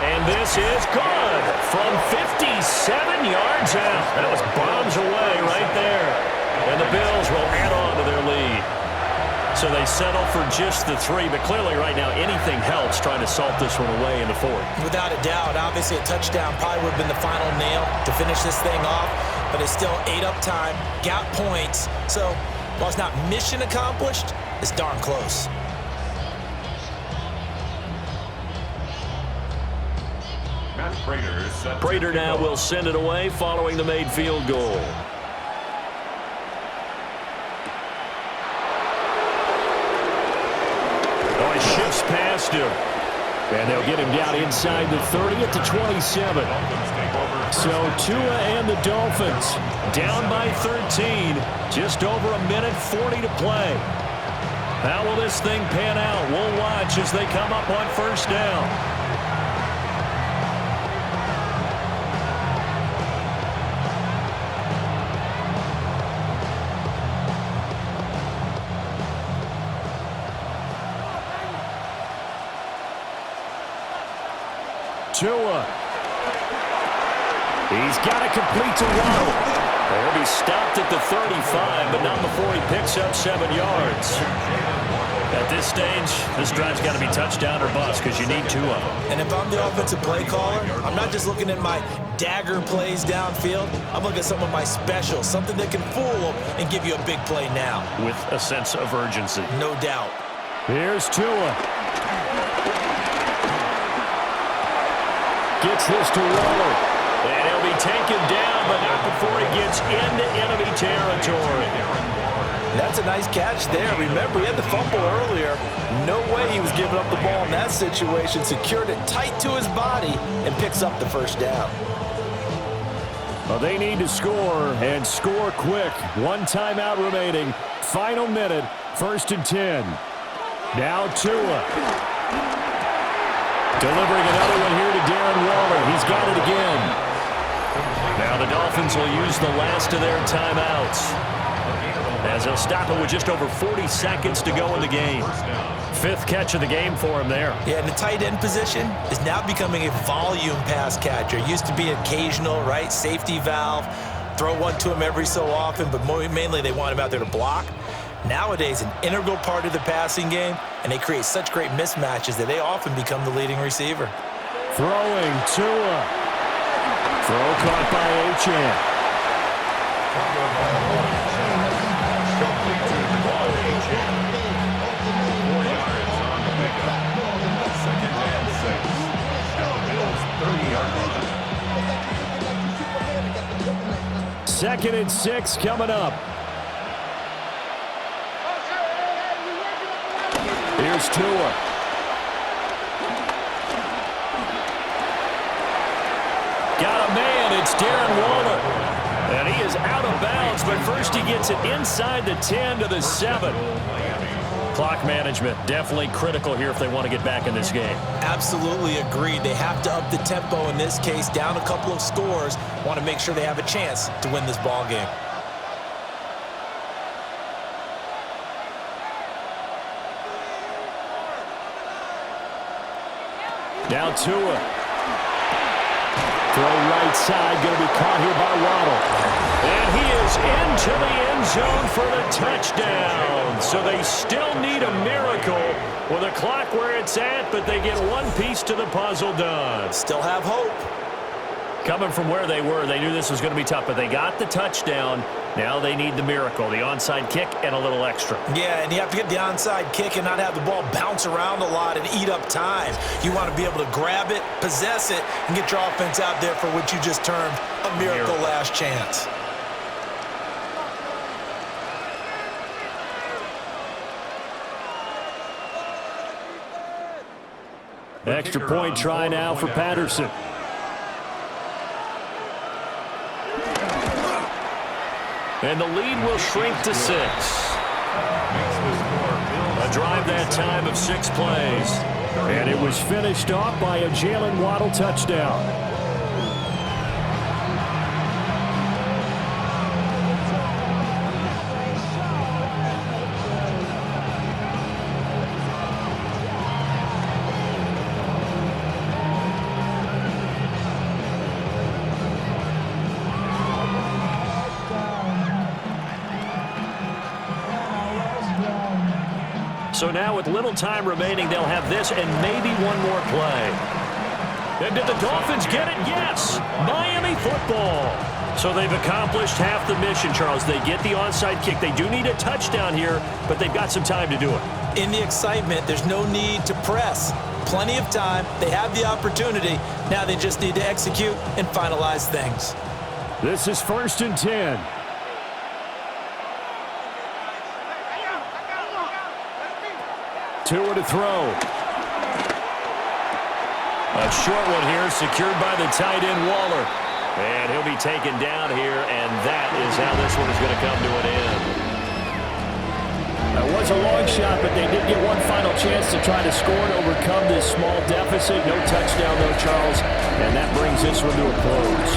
And this is good from 57 yards out. That was bombs away right there. And the Bills will add on to their lead. So they settle for just the 3, but clearly right now anything helps trying to salt this one away in the 4th. Without a doubt, obviously a touchdown probably would have been the final nail to finish this thing off, but it's still 8 up time, got points. So while it's not mission accomplished, it's darn close. Prater now will send it away following the made field goal. Oh, he shifts past him. And they'll get him down inside the 30 at the 27. So Tua and the Dolphins down by 13. Just over 1:40 to play. How will this thing pan out? We'll watch as they come up on 1st down. Tua. He's got to complete to Waddle. He'll be stopped at the 35, but not before he picks up 7 yards. At this stage, this drive's got to be touchdown or bust because you need Tua. And if I'm the offensive play caller, I'm not just looking at my dagger plays downfield. I'm looking at some of my specials, something that can fool them and give you a big play now. With a sense of urgency. No doubt. Here's Tua. Gets this to Waller. And he'll be taken down, but not before he gets into enemy territory. That's a nice catch there. Remember, he had the fumble earlier. No way he was giving up the ball in that situation. Secured it tight to his body and picks up the 1st down. Well, they need to score, and score quick. 1 timeout remaining. Final minute, 1st and 10. Now Tua. Delivering another one here to Darren Waller. He's got it again. Now the Dolphins will use the last of their timeouts as they'll stop it with just over 40 seconds to go in the game. 5th catch of the game for him there. Yeah, and the tight end position is now becoming a volume pass catcher. Used to be occasional, right? Safety valve. Throw one to him every so often, but mainly they want him out there to block. Nowadays, an integral part of the passing game, and they create such great mismatches that they often become the leading receiver. Throwing Tua. Throw caught by Achane. Second and 6 coming up. Here's Tua. Got a man. It's Darren Waller. And he is out of bounds, but first he gets it inside the 10 to the 7. Clock management, definitely critical here if they want to get back in this game. Absolutely agreed. They have to up the tempo in this case, down a couple of scores. Want to make sure they have a chance to win this ball game. Now Tua. Throw right side, going to be caught here by Waddle. And he is into the end zone for the touchdown. So they still need a miracle with a clock where it's at, but they get one piece to the puzzle done. Still have hope. Coming from where they were, they knew this was going to be tough, but they got the touchdown. Now they need the miracle, the onside kick and a little extra. Yeah, and you have to get the onside kick and not have the ball bounce around a lot and eat up time. You want to be able to grab it, possess it, and get your offense out there for what you just termed a miracle last chance. Extra point try now for Patterson. And the lead will shrink to 6. A drive that time of 6 plays. And it was finished off by a Jalen Waddle touchdown. So now with little time remaining, they'll have this and maybe one more play. And did the Dolphins get it? Yes! Miami football. So they've accomplished half the mission, Charles. They get the onside kick. They do need a touchdown here, but they've got some time to do it. In the excitement, there's no need to press. Plenty of time. They have the opportunity. Now they just need to execute and finalize things. This is 1st and 10. Tua to throw. A short one here, secured by the tight end Waller. And he'll be taken down here, and that is how this one is going to come to an end. That was a long shot, but they did get one final chance to try to score and overcome this small deficit. No touchdown, though, Charles, and that brings this one to a close.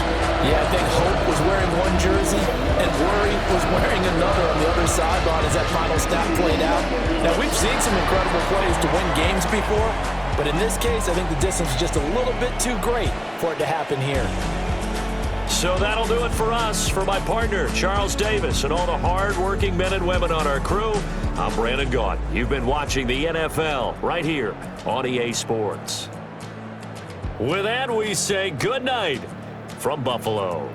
Yeah, I think hope was wearing one jersey and worry was wearing another on the other sideline as that final snap played out. Now, we've seen some incredible plays to win games before, but in this case, I think the distance is just a little bit too great for it to happen here. So that'll do it for us. For my partner, Charles Davis, and all the hard-working men and women on our crew, I'm Brandon Gaudin. You've been watching the NFL right here on EA Sports. With that, we say good night from Buffalo.